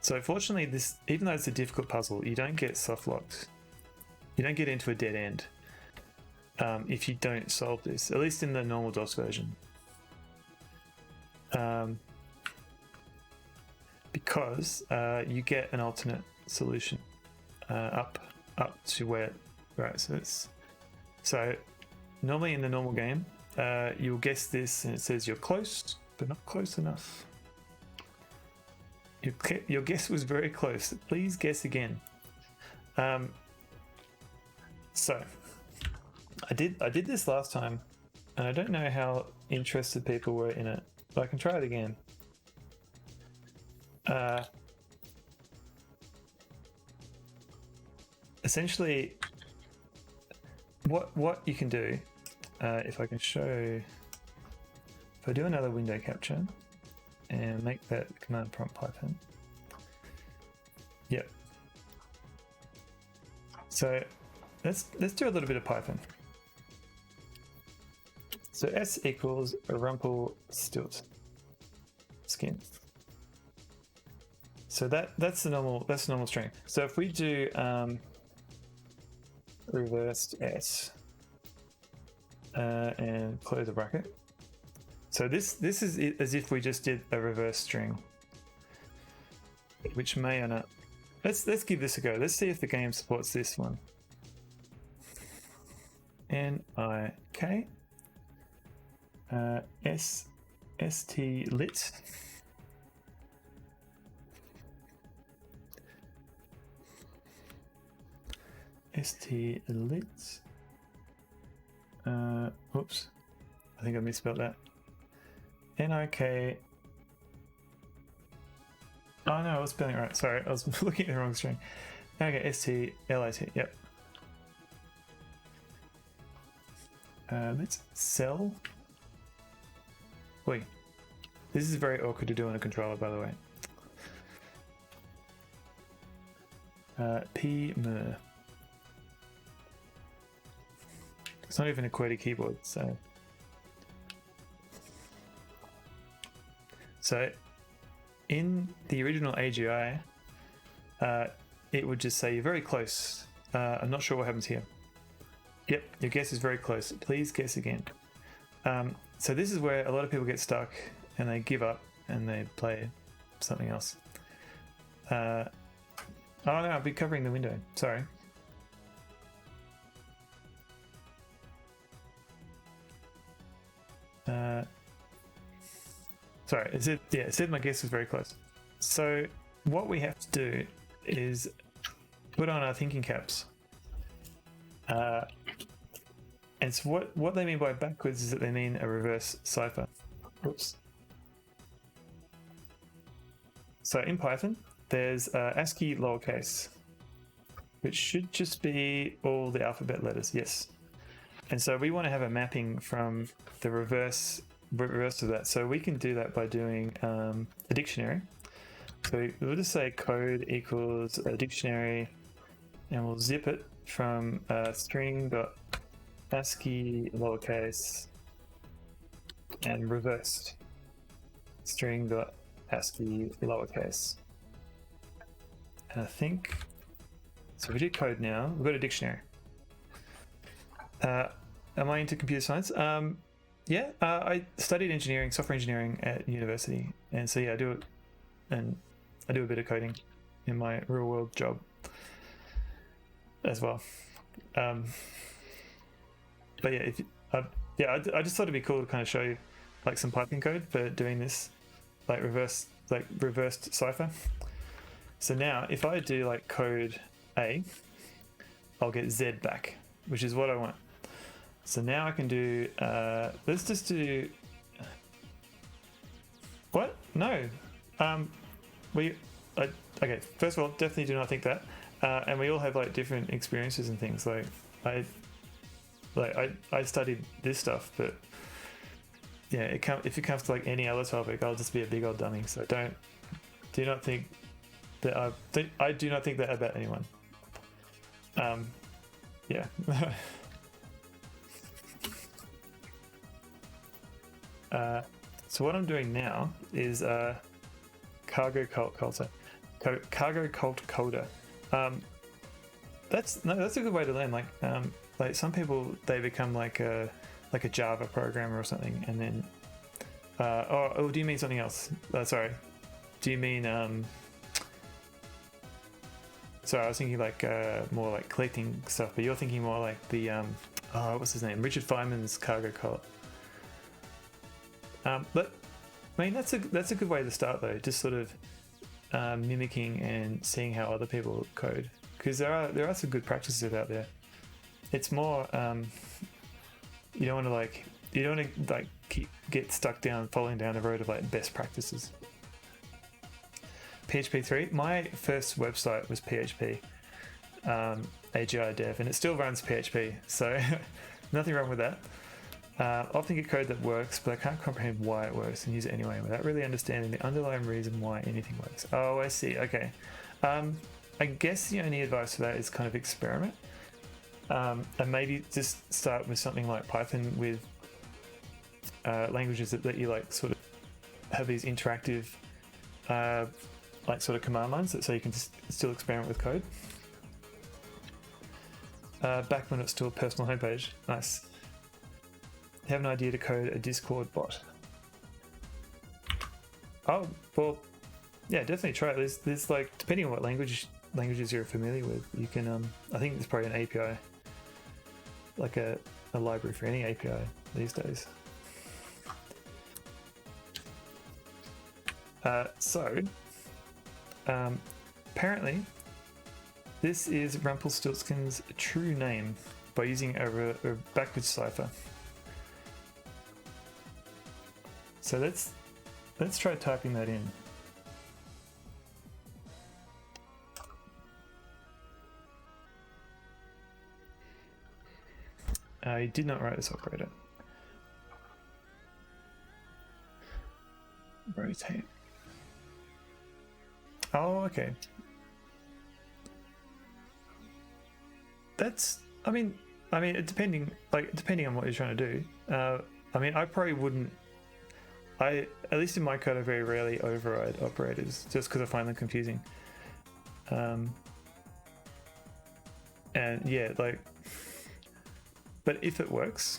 Speaker 1: So fortunately, this, even though it's a difficult puzzle, you don't get soft locked. You don't get into a dead end if you don't solve this, at least in the normal DOS version. Because you get an alternate solution up to where, right? So normally in the normal game, you'll guess this, and it says you're close, but not close enough. Your guess was very close. Please guess again. So I did this last time, and I don't know how interested people were in it, but I can try it again. Essentially, what you can do, if I can show, if I do another window capture and make that command prompt Python. Yep. So let's do a little bit of Python. So S equals a Rumpelstiltskin. So that's the normal string. So if we do reversed S and close the bracket. So this is as if we just did a reverse string, which may or not. Let's give this a go. Let's see if the game supports this one. NIK ST lit. ST lit. Oops, I think I misspelled that. NIK. Oh no, I was spelling it right. Sorry, I was looking at the wrong string. Okay, STLIT. Yep. Let's sell. Wait, this is very awkward to do on a controller, by the way. PMR. It's not even a QWERTY keyboard, so. So in the original AGI, it would just say you're very close. I'm not sure what happens here. Yep, your guess is very close. Please guess again. So this is where a lot of people get stuck and they give up and they play something else. Oh no, I'll be covering the window. Sorry. Sorry, it said my guess was very close. So what we have to do is put on our thinking caps. And so what they mean by backwards is that they mean a reverse cipher. Oops. So in Python, there's ASCII lowercase. which should just be all the alphabet letters. Yes. And so we want to have a mapping from the reverse of that. So we can do that by doing a dictionary. So we'll just say code equals a dictionary, and we'll zip it from string.ASCII lowercase and reversed string.ASCII lowercase. And I think, so we do code now, we've got a dictionary. Am I into computer science? Yeah, I studied software engineering at university. And so yeah, I do it, and I do a bit of coding in my real world job as well. But yeah, I just thought it'd be cool to kind of show you like some Python code for doing this, like reversed cipher. So now if I do like code A, I'll get Z back, which is what I want. So now I can do, let's just do, what? No. Okay, first of all, definitely do not think that. And we all have like different experiences and things. Like I studied this stuff, but yeah, if it comes to like any other topic, I'll just be a big old dummy. So do not think that I do not think that about anyone. Yeah. So what I'm doing now is cargo cult coder. That's a good way to learn. Like some people, they become like a Java programmer or something, and then or do you mean something else? Sorry, do you mean sorry, I was thinking like more like collecting stuff, but you're thinking more like the what's his name, Richard Feynman's cargo cult. But I mean that's a good way to start though, just sort of mimicking and seeing how other people code, because there are some good practices out there. It's more you don't want to get stuck falling down the road of like best practices. PHP 3. My first website was PHP AGI dev, and it still runs PHP, so nothing wrong with that. Often get code that works, but I can't comprehend why it works and use it anyway without really understanding the underlying reason why anything works. Oh, I see. Okay. I guess the only advice for that is kind of experiment. And maybe just start with something like Python with languages that let you like sort of have these interactive like sort of command lines so you can still experiment with code. Back when it's still a personal homepage. Nice. Have an idea to code a Discord bot. Oh, well, yeah, definitely try it. There's like, depending on what languages you're familiar with, you can, I think there's probably an API, like a library for any API these days. Apparently, this is Rumpelstiltskin's true name by using a backwards cipher. So let's try typing that in. I did not write this operator. Rotate. Oh, okay. That's, I mean, depending on what you're trying to do. I mean, I probably wouldn't. At least in my code, I very rarely override operators just because I find them confusing. And yeah, like, but if it works,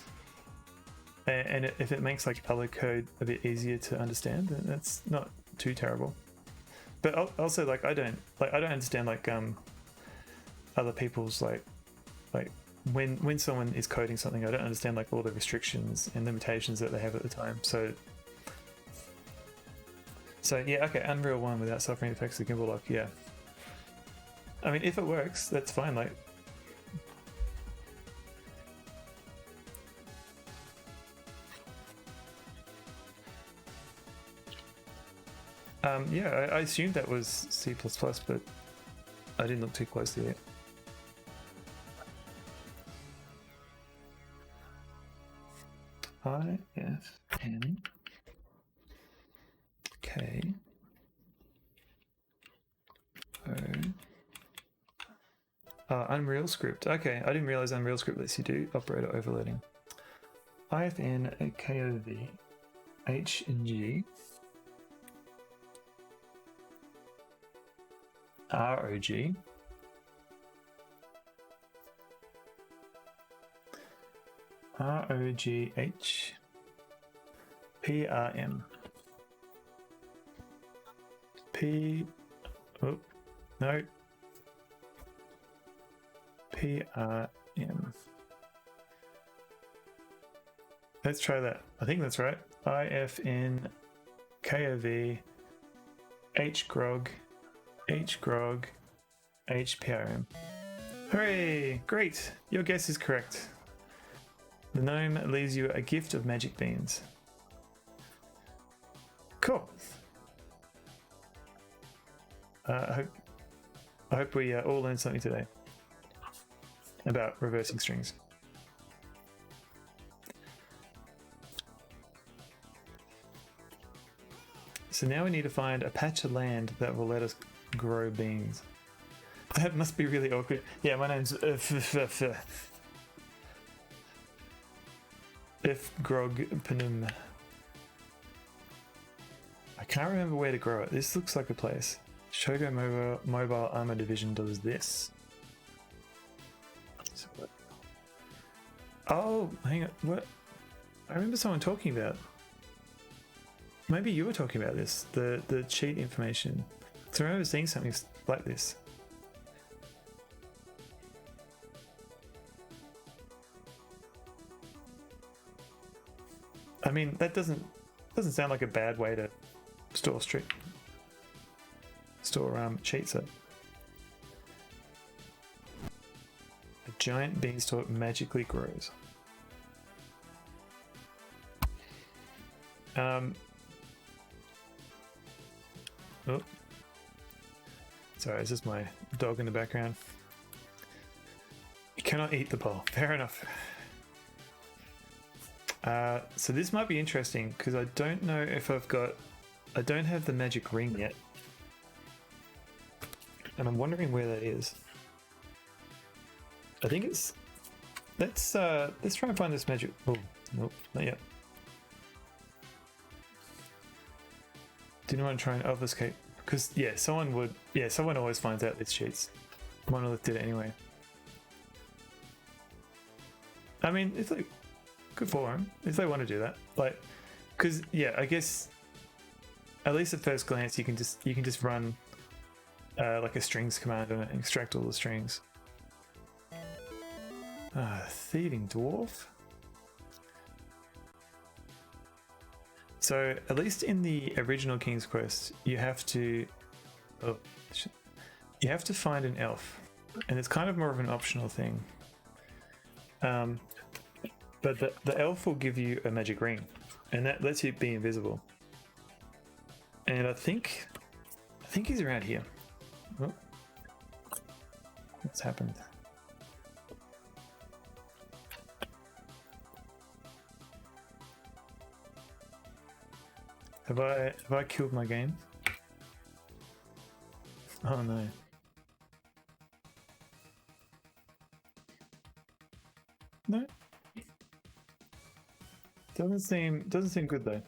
Speaker 1: and if it makes like other code a bit easier to understand, then that's not too terrible. But also, like, I don't understand like other people's like when someone is coding something, I don't understand like all the restrictions and limitations that they have at the time. So yeah, okay, Unreal 1 without suffering the effects of the gimbal lock, yeah. I mean, if it works, that's fine. Like, yeah, I assumed that was C++, but I didn't look too closely at it. IFN K O. Unreal script. Okay, I didn't realize Unreal script lets you do operator overloading. IFN KOV H and G ROG ROGH PRM P. Oh no. PRM. Let's try that. I think that's right. IFN KOV HGROG HGROG HPRM. Hooray! Great! Your guess is correct. The gnome leaves you a gift of magic beans. Cool. I hope we all learned something today about reversing strings. So now we need to find a patch of land that will let us grow beans. That must be really awkward. Yeah, my name's If Grog Panum. I can't remember where to grow it. This looks like a place. Shogo Mobile Armor Division does this. Oh, hang on. What? I remember someone talking about. Maybe you were talking about this. The cheat information. So I remember seeing something like this. I mean, that doesn't sound like a bad way to store cheats. A giant beanstalk magically grows. Oh, sorry, it's just my dog in the background. You cannot eat the pole. Fair enough. So this might be interesting because I don't know if I don't have the magic ring yet. And I'm wondering where that is. I think it's... Let's try and find this magic... Oh, nope, not yet. Didn't want to try and obfuscate. Because, yeah, someone always finds out these cheats. Monolith did it anyway. I mean, it's like... Good for them if they want to do that. Like, because yeah, I guess at least at first glance you can just run like a strings command and extract all the strings. Thieving dwarf. So at least in the original King's Quest, you have to find an elf, and it's kind of more of an optional thing. But the elf will give you a magic ring, and that lets you be invisible. And I think he's around here. Oh. What's happened? Have I killed my game? Oh no. No. Doesn't seem good though.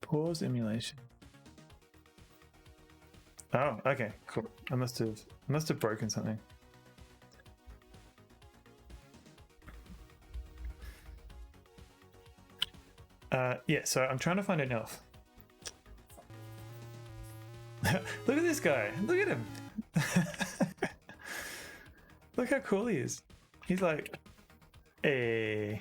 Speaker 1: Pause emulation. Oh, okay, cool. I must have broken something. Yeah, so I'm trying to find an elf. Look at this guy. Look at him. Look how cool he is. He's like, hey.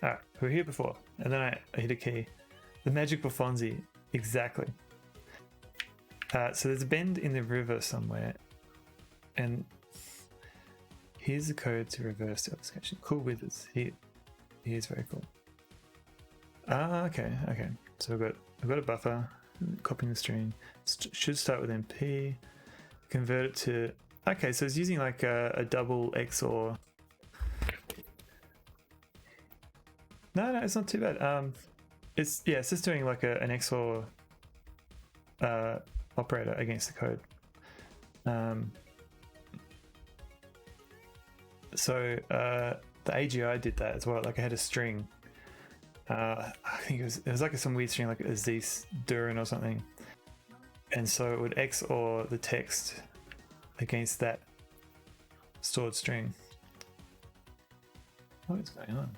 Speaker 1: Alright, we were here before, and then I hit a key. The magical Fonzie, exactly. So there's a bend in the river somewhere, and Here's the code to reverse the obfuscation. Cool withers. He is very cool. Okay. So I've got a buffer. Copying the string. Should start with MP. Convert it to. Okay, so it's using like a double XOR. No, it's not too bad. It's just doing like an XOR operator against the code. So the AGI did that as well. Like I had a string. I think it was like some weird string, like a Zeus Durin or something. And so it would XOR the text against that stored string. What is going on?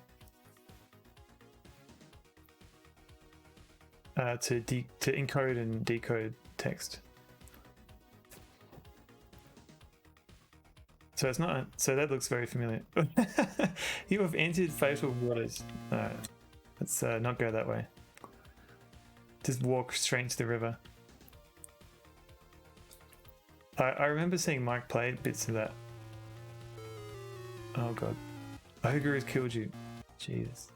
Speaker 1: To encode and decode text. So it's not. So that looks very familiar. You have entered fatal waters. Let's not go that way. Just walk straight into the river. I remember seeing Mike play bits of that. Oh god. Ogre has killed you. Jesus.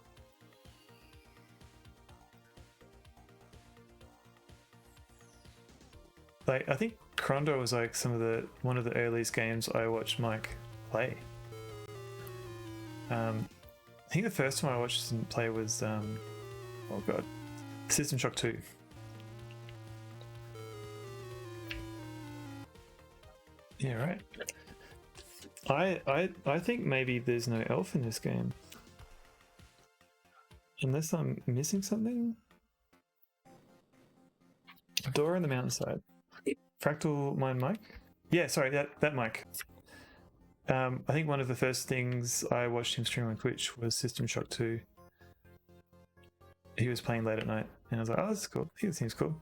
Speaker 1: Like, I think Crondo was like one of the earliest games I watched Mike play. I think the first time I watched him play was oh god, System Shock 2. Yeah, right. I think maybe there's no elf in this game. Unless I'm missing something. Door on the mountainside. Fractal Mind Mike? Yeah, sorry, that mic. I think one of the first things I watched him stream on Twitch was System Shock 2. He was playing late at night, and I was like, oh, this is cool. He seems cool.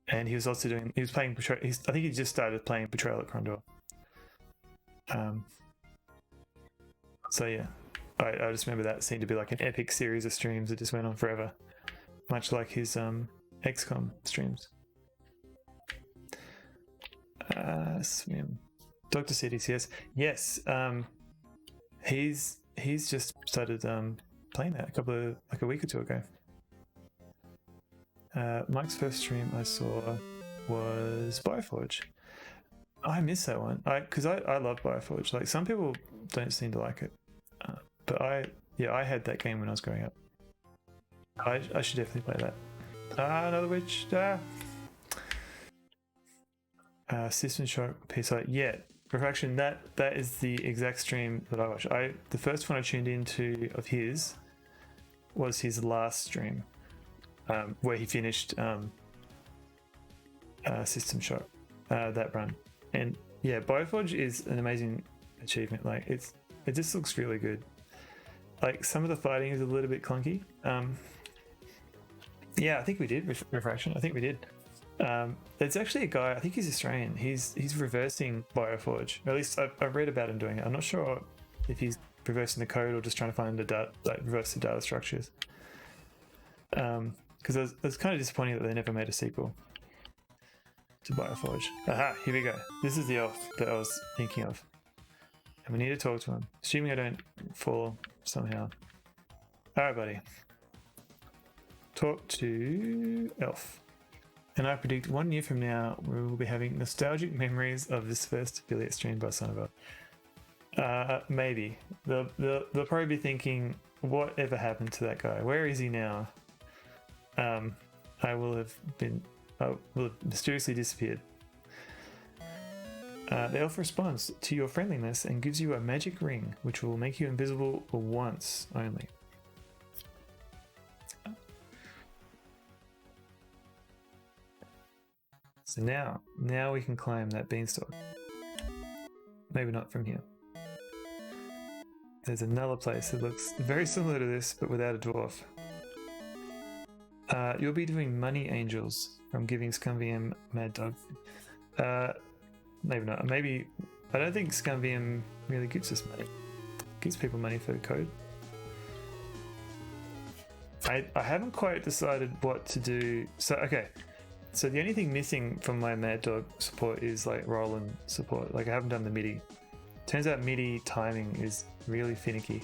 Speaker 1: And he was also playing Betrayal. I think he just started playing Betrayal at Crondor. So yeah, I just remember that seemed to be like an epic series of streams that just went on forever. Much like his XCOM streams. Swim. Dr. CDCS. Yes. He's just started playing that a week or two ago. Mike's first stream I saw was Bioforge. I miss that one. Because I love Bioforge. Like, some people don't seem to like it, but I had that game when I was growing up. I should definitely play that. Another witch. System Shock PSI. Yeah, Refraction. That is the exact stream that I watched. The first one I tuned into of his was his last stream, where he finished System Shock, that run. And yeah, Bioforge is an amazing achievement. Like, it just looks really good. Like, some of the fighting is a little bit clunky. Yeah, I think we did Refraction. I think we did. There's actually a guy, I think he's Australian. He's reversing Bioforge. Or at least I've read about him doing it. I'm not sure if he's reversing the code or just trying to find reverse the data structures. Because I was kind of disappointed that they never made a sequel to Bioforge. Aha, here we go. This is the elf that I was thinking of. And we need to talk to him. Assuming I don't fall somehow. Alright, buddy. Talk to elf. And I predict 1 year from now, we will be having nostalgic memories of this first affiliate stream by Sonover. Maybe. They'll probably be thinking, whatever happened to that guy? Where is he now? I will have mysteriously disappeared. The elf responds to your friendliness and gives you a magic ring, which will make you invisible once only. So now we can climb that beanstalk. Maybe not from here. There's another place that looks very similar to this, but without a dwarf. You'll be doing money angels from giving ScumVM Mad Dog. Maybe not. Maybe I don't think ScumVM really gives us money. Gives people money for the code. I haven't quite decided what to do. So okay. So the only thing missing from my Mad Dog support is like Roland support. Like, I haven't done the MIDI. Turns out MIDI timing is really finicky.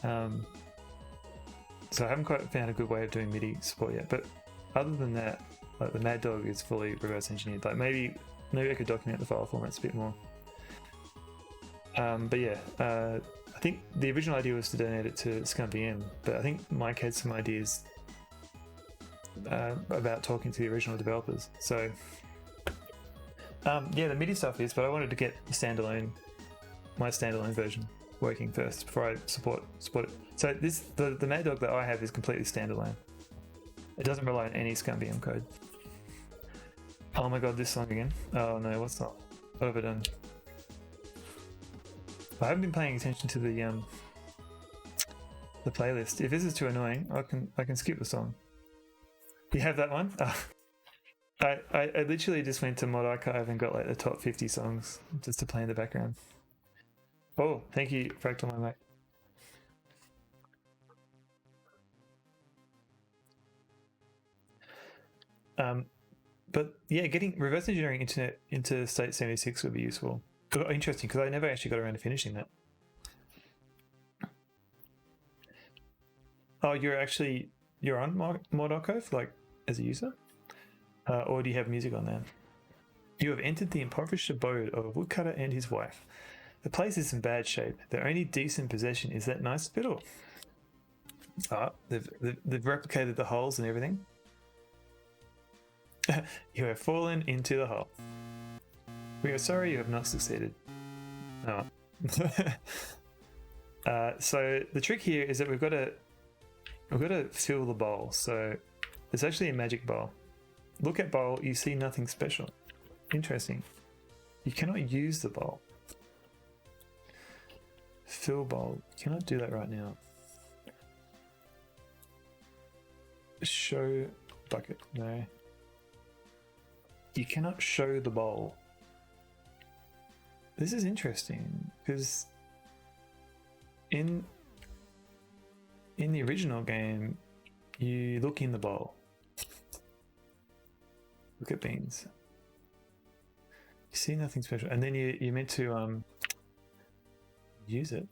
Speaker 1: So I haven't quite found a good way of doing MIDI support yet. But other than that, like the Mad Dog is fully reverse engineered. Like maybe I could document the file formats a bit more. But yeah, I think the original idea was to donate it to ScummVM, but I think Mike had some ideas about talking to the original developers. So yeah, the MIDI stuff is, but I wanted to get my standalone version working first before I support it. So the Mad Dog that I have is completely standalone. It doesn't rely on any ScummVM code. Oh my god, this song again. Oh no, what's not overdone? I haven't been paying attention to the playlist. If this is too annoying, I can skip the song. You have that one? I literally just went to Mod Archive and got like the top 50 songs just to play in the background. Oh, thank you, Fractal, my mate. But yeah, getting reverse engineering into State 76 would be useful. Interesting, because I never actually got around to finishing that. Oh, you're on Mod Archive, like as a user, or do you have music on there? You have entered the impoverished abode of a woodcutter and his wife. The place is in bad shape. Their only decent possession is that nice spittle. They've replicated the holes and everything. You have fallen into the hole. We are sorry you have not succeeded. Oh. So the trick here is that we've got to fill the bowl. So it's actually a magic bowl. Look at bowl, you see nothing special. Interesting. You cannot use the bowl. Fill bowl. You cannot do that right now. Show bucket. No. You cannot show the bowl. This is interesting because in the original game, you look in the bowl. Look at beans. You see nothing special, and then you're meant to use it.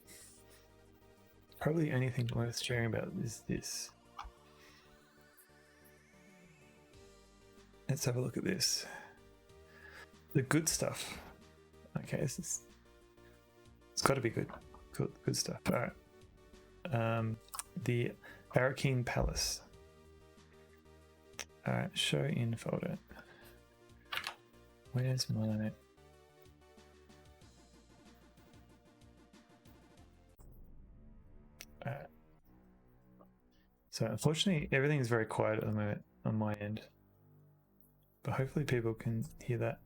Speaker 1: Probably the only thing worth sharing about is this. Let's have a look at this. The good stuff. Okay, it's got to be good. Good stuff. All right. The Arakeen Palace. All right, show in folder. Where's my? So unfortunately, everything is very quiet at the moment on my end, but hopefully people can hear that.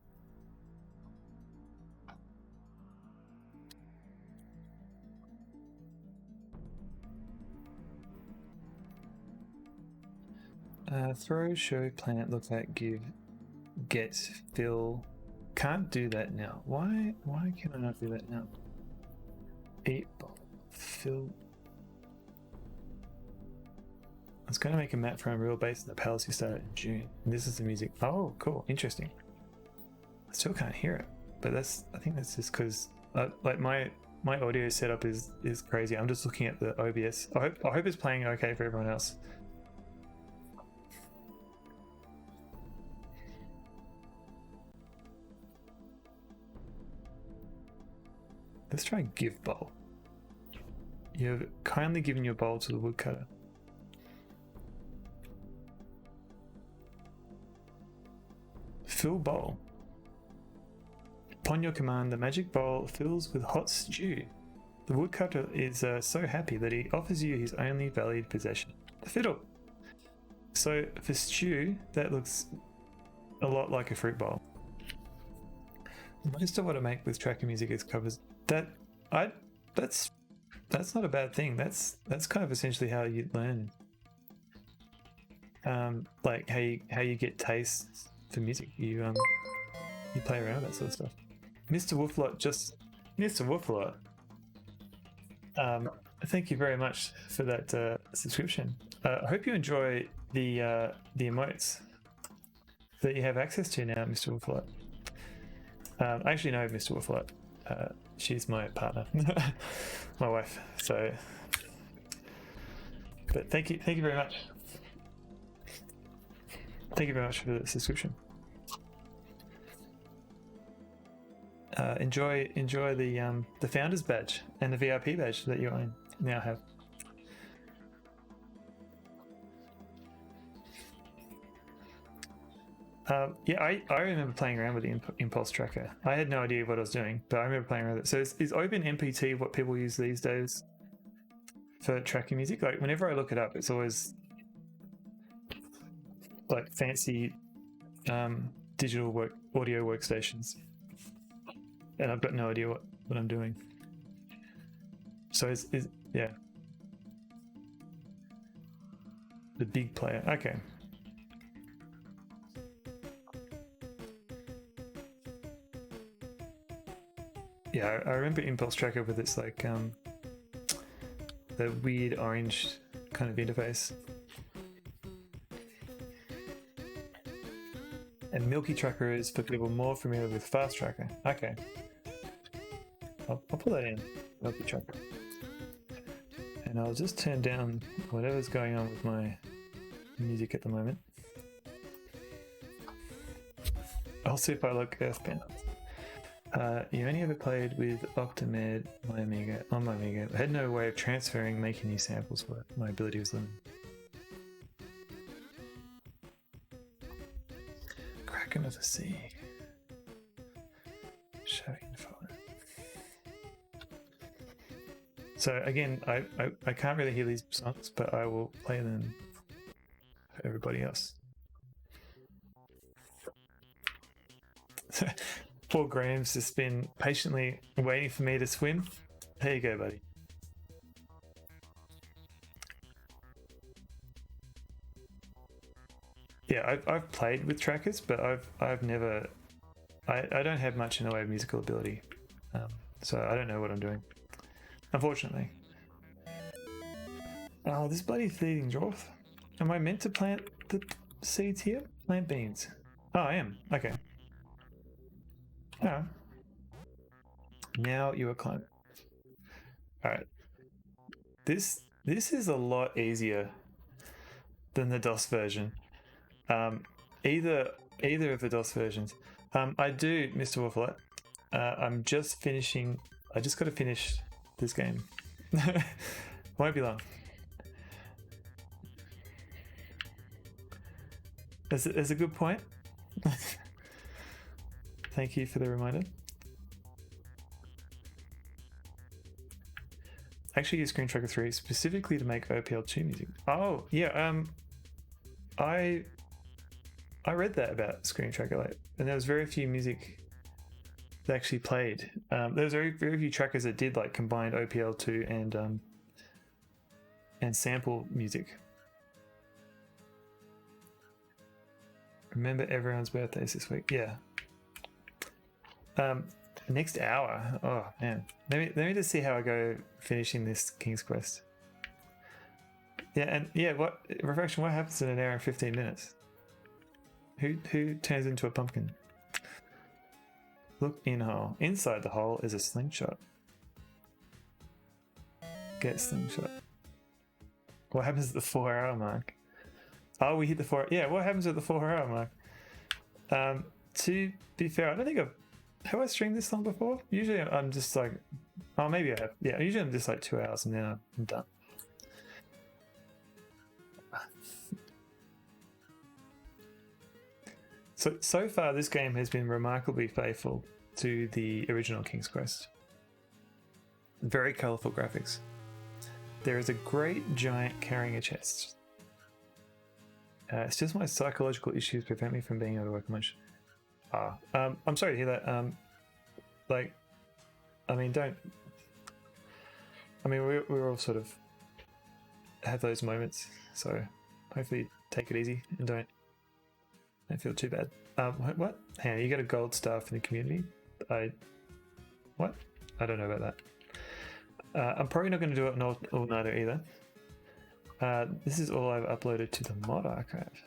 Speaker 1: Throw, show, planet, look like, give, get, fill. Can't do that now. Why can I not do that now? Eat, fill. I was going to make a map for Unreal based on the palace you started in June. And this is the music. Oh, cool. Interesting. I still can't hear it, but I think that's just because like my audio setup is crazy. I'm just looking at the OBS. I hope it's playing okay for everyone else. Let's try give bowl. You have kindly given your bowl to the woodcutter. Fill bowl. Upon your command, the magic bowl fills with hot stew. The woodcutter is so happy that he offers you his only valued possession, the fiddle. So for stew, that looks a lot like a fruit bowl. Most of what I make with tracker music is covers. That's not a bad thing. That's kind of essentially how you learn, like how you get tastes for music. You play around with that sort of stuff. Mr. Wolflot, thank you very much for that subscription. I hope you enjoy the emotes that you have access to now, Mr. Wolflot. I actually know Mr. Wolflot. She's my partner, my wife. So, but thank you very much. Thank you very much for the subscription. Enjoy the founders badge and the VIP badge that you now have. Yeah, I remember playing around with the impulse tracker. I had no idea what I was doing, but I remember playing around with it. So is OpenMPT what people use these days for tracking music? Like whenever I look it up, it's always like fancy digital audio workstations, and I've got no idea what I'm doing. So is yeah, the big player. Okay. Yeah, I remember Impulse Tracker with its like the weird orange kind of interface. And Milky Tracker is for people more familiar with Fast Tracker. Okay. I'll put that in, Milky Tracker. And I'll just turn down whatever's going on with my music at the moment. I'll see if I look earthbound. You only ever played with Octamed on my Amiga. I had no way of transferring, making new samples work. My ability was limited. Kraken of the Sea. Showing photo. So again, I can't really hear these songs, but I will play them for everybody else. Poor Graham's just been patiently waiting for me to swim. There you go, buddy. Yeah, I've played with trackers, but I've never. I don't have much in the way of musical ability, so I don't know what I'm doing. Unfortunately. Oh, this bloody feeding dwarf. Am I meant to plant the seeds here? Plant beans. Oh, I am. Okay. Oh. Now you are climbing. Alright. This is a lot easier than the DOS version. Either of the DOS versions. I do, Mr. Wafflet. I'm just finishing. I just got to finish this game. Won't be long. That's a good point. Thank you for the reminder. I actually use Screen Tracker 3 specifically to make OPL2 music. Oh, yeah. I read that about Screen Tracker, like, and there was very few music that actually played. There was very few trackers that did like combined OPL2 and sample music. Remember everyone's birthdays this week. Yeah. Next hour. Oh man. Let me just see how I go finishing this King's Quest. Yeah, and yeah, what reflection? What happens in an hour and 15 minutes? Who turns into a pumpkin? Look in hole. Inside the hole is a slingshot. Get slingshot. What happens at the 4-hour mark? Oh, we hit the 4. Yeah, what happens at the 4-hour mark? To be fair, I don't think have I streamed this long before? Usually I'm just like, oh, maybe I have. Yeah, usually I'm just like 2 hours and then I'm done. So far, this game has been remarkably faithful to the original King's Quest. Very colourful graphics. There is a great giant carrying a chest. It's just my psychological issues prevent me from being able to work much. I'm sorry to hear that. Like, I mean, we're all sort of have those moments, so hopefully take it easy and don't feel too bad. What? Hang on, you get a gold star from the community? What? I don't know about that. I'm probably not going to do it all-nighter either. This is all I've uploaded to the mod archive.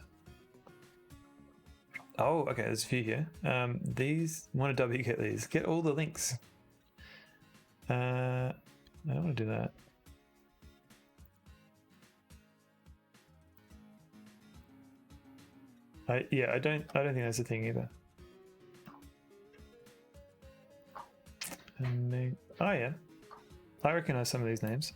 Speaker 1: Oh, okay, there's a few here. These, want to W get these. Get all the links. I don't want to do that. I don't think that's a thing either. And then, oh yeah, I recognize some of these names.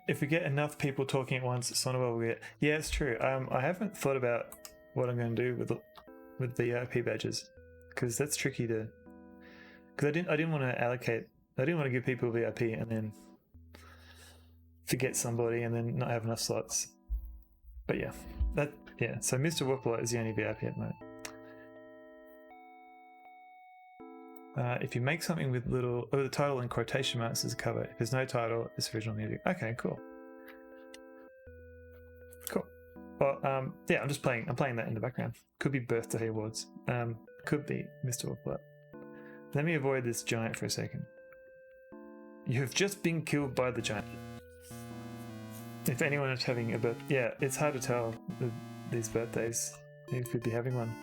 Speaker 1: If we get enough people talking at once, Sonoval will get. Yeah, it's true. I haven't thought about what I'm going to do with the VIP badges, because that's tricky to. Because I didn't want to allocate. I didn't want to give people VIP and then forget somebody and then not have enough slots. But yeah, So Mr. Whoopler is the only VIP at the moment. If you make something with the title in quotation marks as a cover, if there's no title, it's original music. Okay, cool. Well, yeah, I'm playing that in the background. Could be birthday awards. Could be Mr. Whoopler. Let me avoid this giant for a second. You have just been killed by the giant. If anyone is having a birthday, yeah, it's hard to tell these birthdays. You could be having one.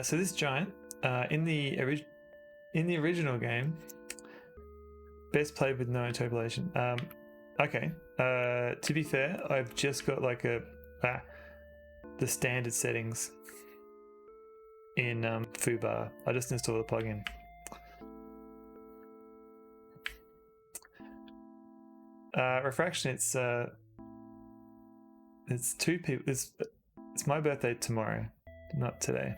Speaker 1: So this giant, in the original game, best played with no interpolation. Okay. To be fair, I've just got like the standard settings in Foobar. I just installed the plugin. Refraction. It's 2 people. It's my birthday tomorrow, not today.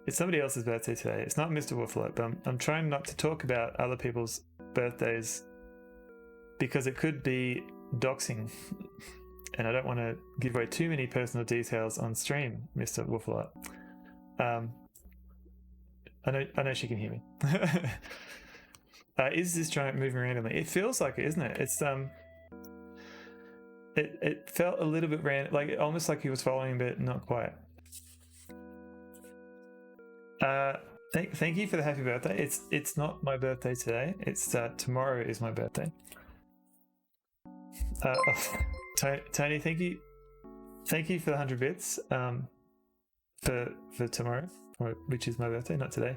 Speaker 1: It's somebody else's birthday today. It's not Mr. Wolflight, but I'm trying not to talk about other people's birthdays because it could be doxing, and I don't want to give away too many personal details on stream, Mr. Wolflight. I know she can hear me. Is this giant moving randomly? It feels like it, isn't it? It's it felt a little bit random, like almost like he was following, but not quite. Thank you for the happy birthday. It's not my birthday today. It's tomorrow is my birthday. Tony, thank you for the 100 bits. For tomorrow, which is my birthday, not today.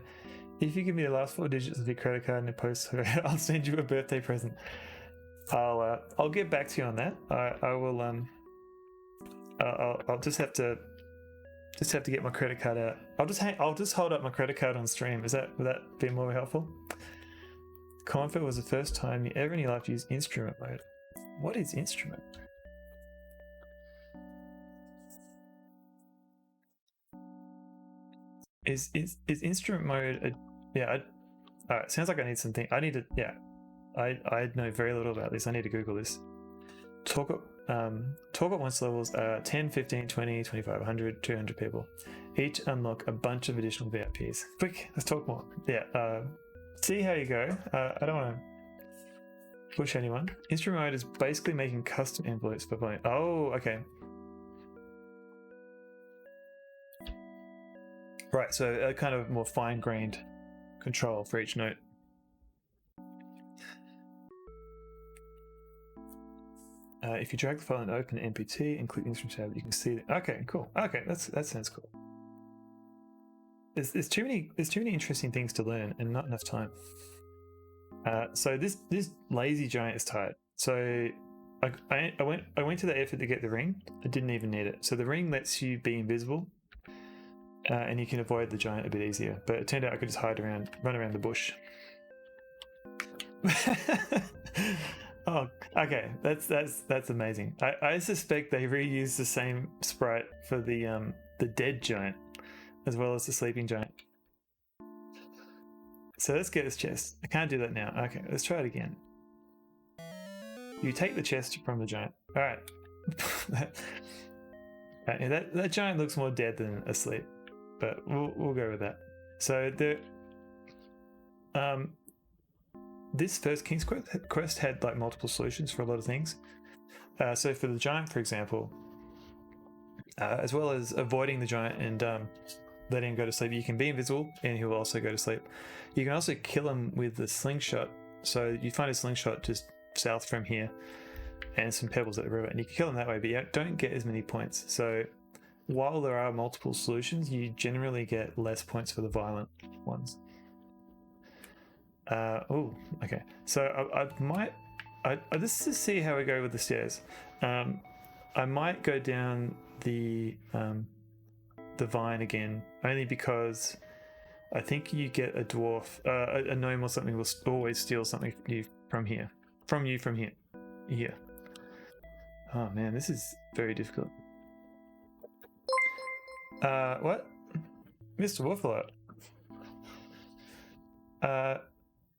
Speaker 1: If you give me the last 4 digits of your credit card and a post, I'll send you a birthday present. I'll get back to you on that. I will. I'll just have to get my credit card out. I'll just hold up my credit card on stream. Would that be more helpful? Comfort was the first time you ever in your life used instrument mode. What is instrument? Is instrument mode alright, sounds like I need something. I know very little about this. I need to Google this. Talk at once levels 10, 15, 20, 25, 100, 200 people. Each unlock a bunch of additional VIPs. Quick, let's talk more. Yeah, see how you go. I don't want to push anyone. Instrument mode is basically making custom envelopes for playing. Oh, okay. Right, so a kind of more fine-grained control for each note. If you drag the file and open NPT and click the instrument tab, you can see it. Okay, cool. Okay, that sounds cool. There's too many interesting things to learn and not enough time. So this lazy giant is tight. So I went to the effort to get the ring. I didn't even need it. So the ring lets you be invisible, and you can avoid the giant a bit easier. But it turned out I could just run around the bush. Oh, okay. That's amazing. I suspect they reused the same sprite for the dead giant as well as the sleeping giant. So let's get this chest. I can't do that now. Okay, let's try it again. You take the chest from the giant. All right. That giant looks more dead than asleep, but we'll go with that. So this first King's Quest had like multiple solutions for a lot of things. So for the giant, for example, as well as avoiding the giant and letting him go to sleep, you can be invisible and he will also go to sleep. You can also kill him with the slingshot. So you find a slingshot just south from here and some pebbles at the river, and you can kill him that way, but you don't get as many points. So while there are multiple solutions, you generally get less points for the violent ones. Oh, okay. So I might... this is to see how we go with the stairs. I might go down the vine again, only because I think you get a dwarf, a gnome or something will always steal something from you from here. Here. Oh man, this is very difficult. What? Mr. Wolflot.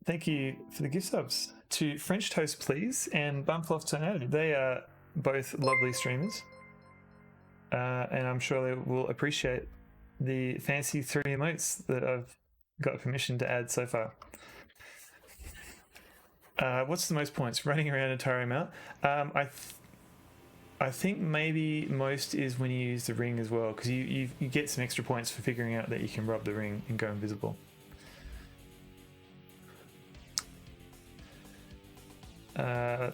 Speaker 1: Thank you for the gift subs to French Toast Please and Bumploff Tornado. They are both lovely streamers. And I'm sure they will appreciate the fancy 3 emotes that I've got permission to add so far. What's the most points? Running around a entire amount? I think maybe most is when you use the ring as well, because you get some extra points for figuring out that you can rub the ring and go invisible.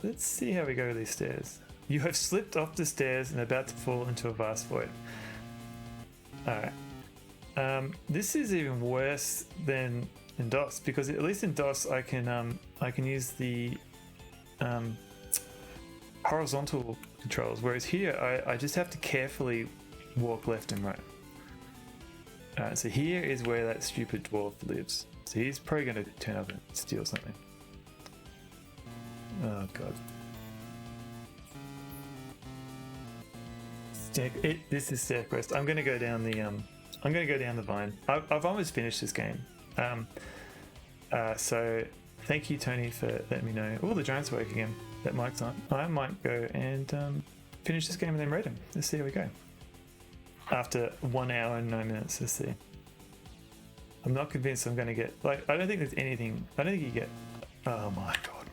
Speaker 1: Let's see how we go with these stairs. You have slipped off the stairs and are about to fall into a vast void. Alright. This is even worse than in DOS, because at least in DOS I can use the horizontal controls, whereas here I just have to carefully walk left and right. Alright, so here is where that stupid dwarf lives. So he's probably going to turn up and steal something. Oh god. This is StairQuest. I'm gonna go down the vine. I've almost finished this game. So thank you, Tony, for letting me know. Oh, the giants are awake again. That mic's on. I might go and finish this game and then rate him. Let's see how we go. After 1 hour and 9 minutes, let's see. I'm not convinced I'm gonna get, like, I don't think there's anything. I don't think you get. Oh my god.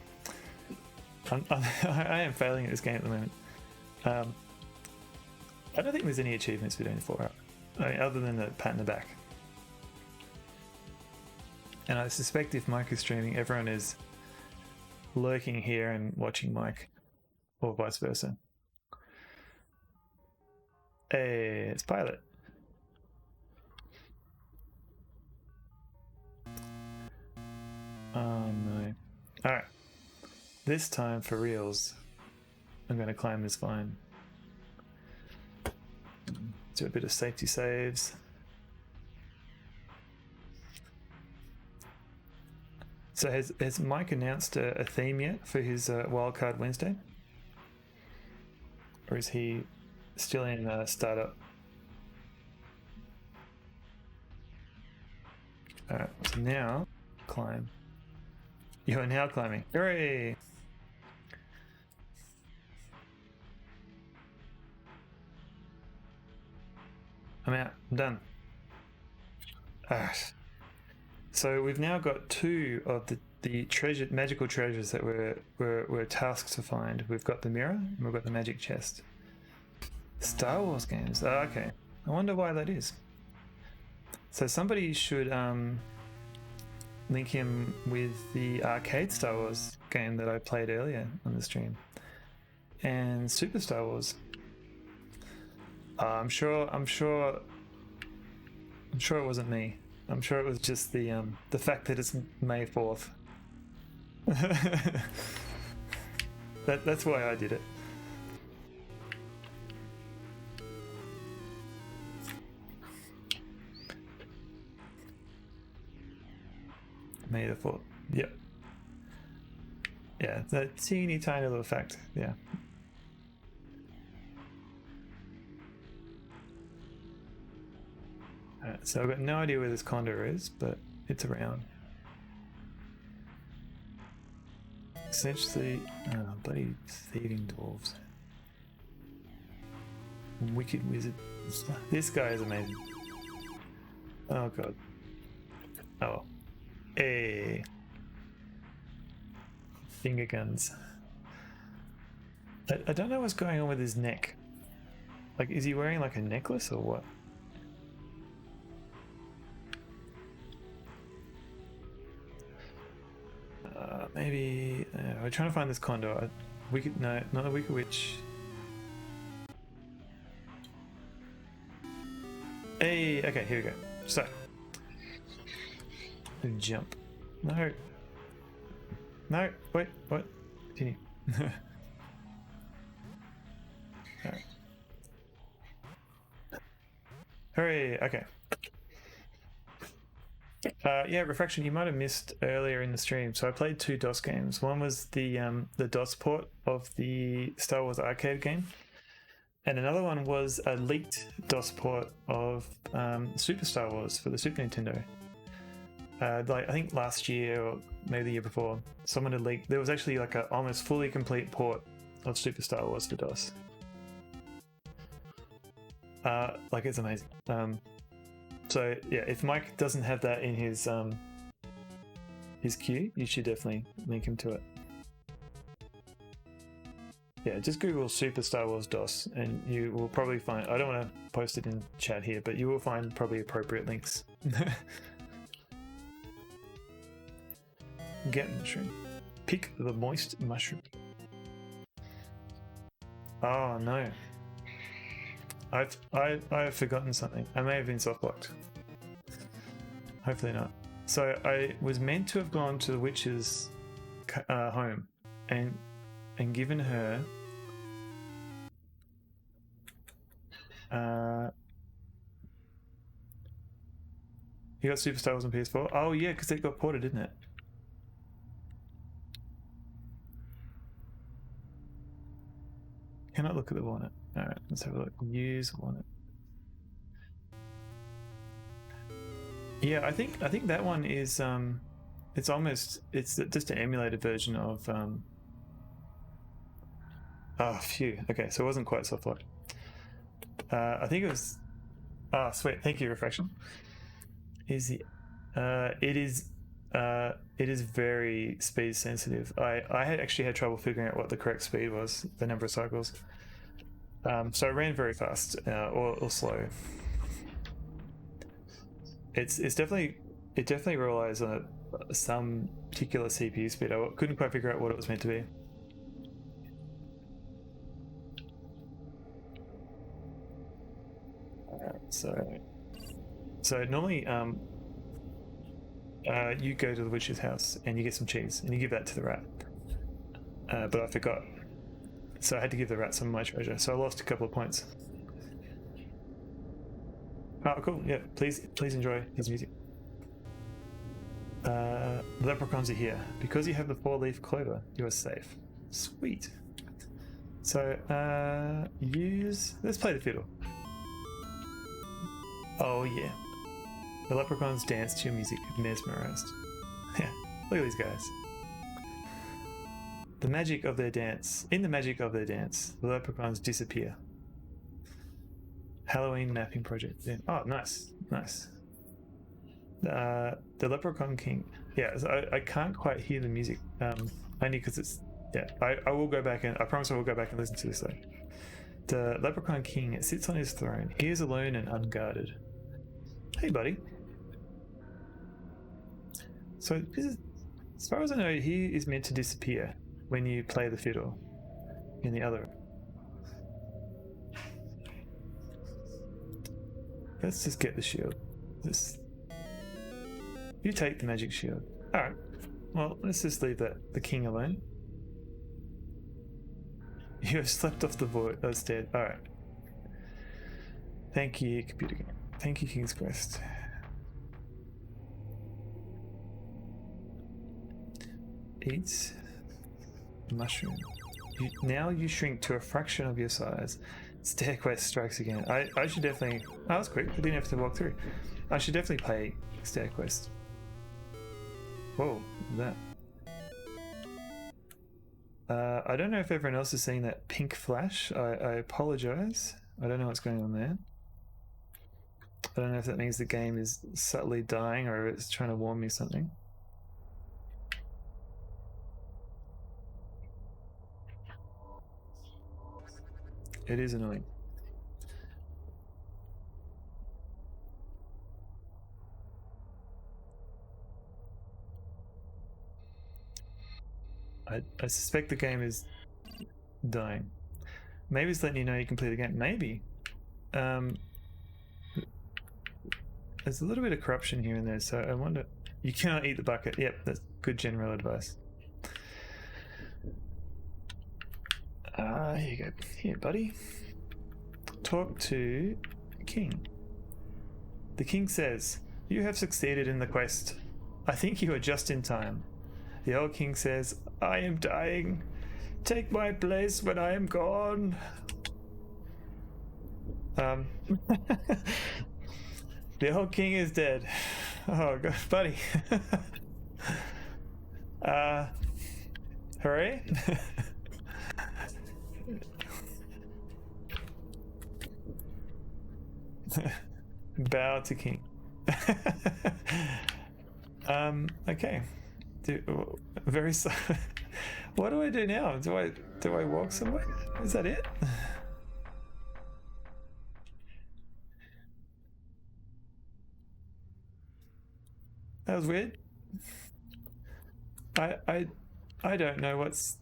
Speaker 1: I am failing at this game at the moment. I don't think there's any achievements for doing 4 hours. I mean, other than the pat in the back. And I suspect if Mike is streaming, everyone is lurking here and watching Mike, or vice versa. Hey, it's Pilot. Oh no. Alright. This time for reals, I'm going to climb this vine. Do a bit of safety saves. So has Mike announced a theme yet for his Wildcard Wednesday? Or is he still in startup? Alright, so now climb. You are now climbing. Hooray! I'm out. I'm done. So we've now got 2 of the magical treasures that we're tasked to find. We've got the mirror and we've got the magic chest. Star Wars games. Oh, okay. I wonder why that is. So somebody should link him with the arcade Star Wars game that I played earlier on the stream, and Super Star Wars. I'm sure it wasn't me. I'm sure it was just the fact that it's May 4th. That's why I did it. May the 4th. Yep. Yeah, that teeny tiny little fact. Yeah. So I've got no idea where this condor is, but it's around. Essentially, bloody thieving dwarves. Wicked wizard. This guy is amazing. Oh god. Oh. Hey. Finger guns. I don't know what's going on with his neck. Like, is he wearing like a necklace or what? Maybe we're trying to find this condor. Wicked, no, not a wicked witch. Hey, okay, here we go. So, jump. No. No, wait, what? Continue. Alright. Hooray, okay. Yeah, Refraction, you might have missed earlier in the stream. So I played 2 DOS games. One was the DOS port of the Star Wars arcade game, and another one was a leaked DOS port of Super Star Wars for the Super Nintendo. Like I think last year or maybe the year before, someone had leaked. There was actually like a almost fully complete port of Super Star Wars for DOS. Like it's amazing. So yeah, if Mike doesn't have that in his queue, you should definitely link him to it. Yeah, just Google Super Star Wars DOS and you will probably find, I don't want to post it in chat here, but you will find probably appropriate links. Get mushroom. Pick the moist mushroom. Oh no. I've forgotten something. I may have been soft blocked. Hopefully not. So I was meant to have gone to the witch's home and given her you got Super Star Wars on PS4? Oh yeah, because it got ported, didn't it? Cannot look at the walnut. Alright, let's have a look. Use walnut. Yeah, I think that one is it's just an emulated version of oh phew. Okay, so it wasn't quite soft locked. I think it was sweet, thank you, Refraction. Is the it is very speed sensitive. I had actually had trouble figuring out what the correct speed was, the number of cycles. So I ran very fast or slow. It definitely relies on some particular CPU speed. I couldn't quite figure out what it was meant to be. So normally you go to the witch's house and you get some cheese and you give that to the rat. But I forgot. So I had to give the rat some of my treasure. So I lost a couple of points. Oh, cool. Yeah, please enjoy his music. The leprechauns are here. Because you have the 4-leaf clover, you are safe. Sweet. So, let's play the fiddle. Oh, yeah. The leprechauns dance to your music, mesmerized. Yeah, look at these guys. In the magic of their dance, the leprechauns disappear. Halloween mapping project. Oh, nice. The Leprechaun King. Yeah, so I can't quite hear the music. Only because it's. Yeah, I will go back and I promise I will go back and listen to this though. The Leprechaun King sits on his throne. He is alone and unguarded. Hey, buddy. So as far as I know, he is meant to disappear when you play the fiddle in the other. Let's just get the shield. You take the magic shield. Alright. Well, let's just leave the king alone. You have slept off the void. That's dead. Alright. Thank you, computer game. Thank you, King's Quest. Eat mushroom. Now you shrink to a fraction of your size. Stair quest strikes again. I should definitely. Oh, that was quick. I didn't have to walk through. I should definitely play Stair quest. Whoa, that. I don't know if everyone else is seeing that pink flash. I apologize. I don't know what's going on there. I don't know if that means the game is subtly dying or if it's trying to warn me something. It is annoying. I suspect the game is dying. Maybe it's letting you know you complete the game. Maybe. There's a little bit of corruption here and there, so I wonder. You cannot eat the bucket. Yep, that's good general advice. Here you go. Here, buddy. Talk to King. The king says, "You have succeeded in the quest. I think you are just in time." The old king says, "I am dying. Take my place when I am gone." The old king is dead. Oh, God, buddy. Hooray. Bow to king. Okay. Very what do I do now? Do I walk somewhere? Is that it? That was weird. I don't know what's.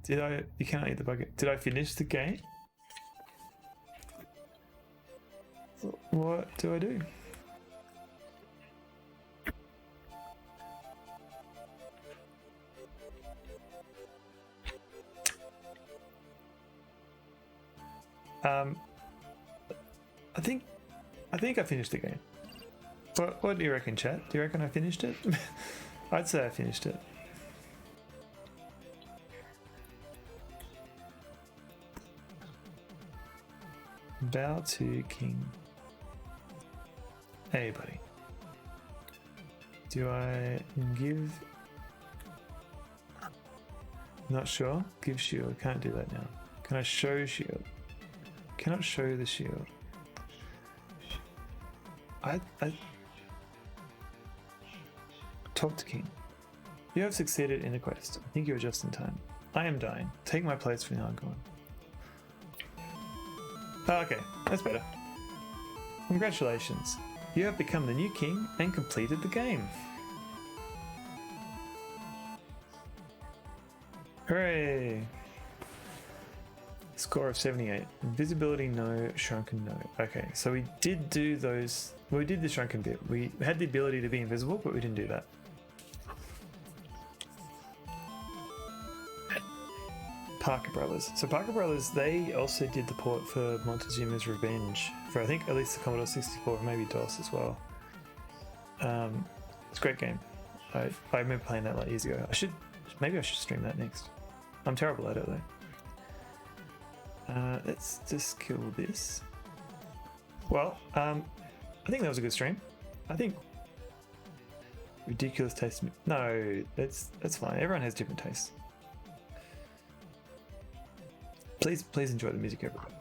Speaker 1: You cannot eat the bucket. Did I finish the game? What do I do? I think I finished the game. What do you reckon, chat? Do you reckon I finished it? I'd say I finished it. Bow to king. Hey, buddy. Do I give? Not sure. Give shield. Can't do that now. Can I show shield? Cannot show the shield. I talk to king. You have succeeded in the quest. I think you are just in time. I am dying. Take my place for now. I'm gone. Oh, okay, that's better. Congratulations. You have become the new king and completed the game. Hooray! Score of 78. Invisibility no, shrunken no. Okay, so we did do those. Well, we did the shrunken bit. We had the ability to be invisible, but we didn't do that. Parker Brothers. So Parker Brothers, they also did the port for Montezuma's Revenge for I think at least the Commodore 64 or maybe DOS as well. It's a great game. I remember playing that like years ago. Maybe I should stream that next. I'm terrible at it though. Let's just kill this. Well, I think that was a good stream. I think ridiculous taste. No, that's fine. Everyone has different tastes. Please enjoy the music, everybody.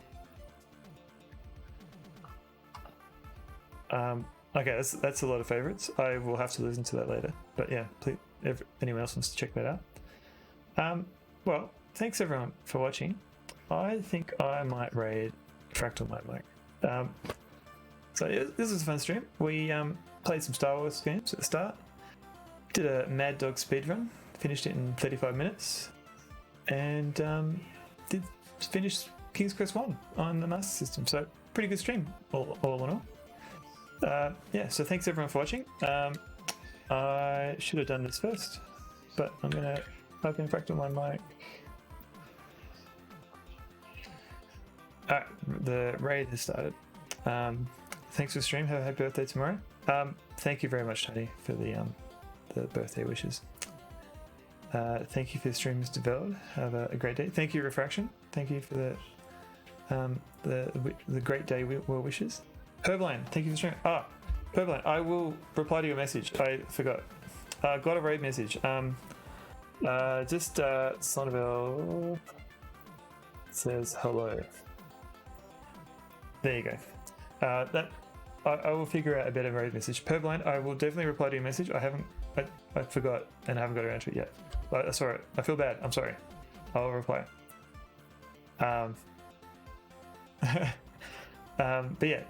Speaker 1: Okay, that's a lot of favorites. I will have to listen to that later. But yeah, please, if anyone else wants to check that out. Well, thanks everyone for watching. I think I might raid Fractal my mic. So this was a fun stream. We played some Star Wars games at the start. Did a Mad Dog speedrun. Finished it in 35 minutes. And did finish King's Quest 1 on the Master System. So pretty good stream all in all. Yeah, so thanks everyone for watching. I should have done this first, but I'm gonna open Fractal my mic. Alright, the raid has started. Thanks for the stream. Have a happy birthday tomorrow. Thank you very much, Tony, for the birthday wishes. Thank you for the stream, Mr. Veld. Have a great day. Thank you, Refraction. Thank you for the great day well wishes. Herbline, thank you for the stream. Herbline, I will reply to your message. I forgot. Got a raid message. Sonneville says hello. There you go. I will figure out a better raid message. Purblind, I will definitely reply to your message. I forgot and I haven't got around to it yet. Sorry, I feel bad. I'm sorry. I'll reply. But yeah,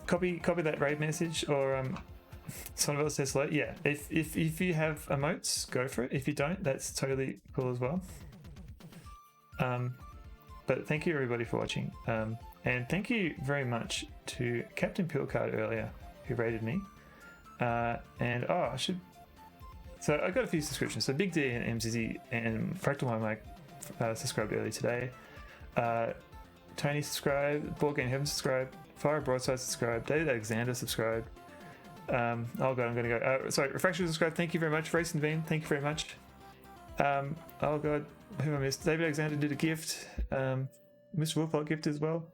Speaker 1: copy that raid message, or someone else says hello. Yeah, if you have emotes, go for it. If you don't, that's totally cool as well. But thank you everybody for watching, and thank you very much to Captain Pilcard earlier, who rated me. And I should. So I got a few subscriptions. So Big D and MZZ and Fractal Mike subscribed early today. Tony subscribed. Board Game Heaven subscribed. Fire Broadside subscribed. David Alexander subscribed. Oh god, I'm gonna go. Sorry, Refraction subscribed. Thank you very much. Racing Bean, thank you very much. Oh god, who I missed? David Alexander did a gift. Mr. Wolfhawk gift as well.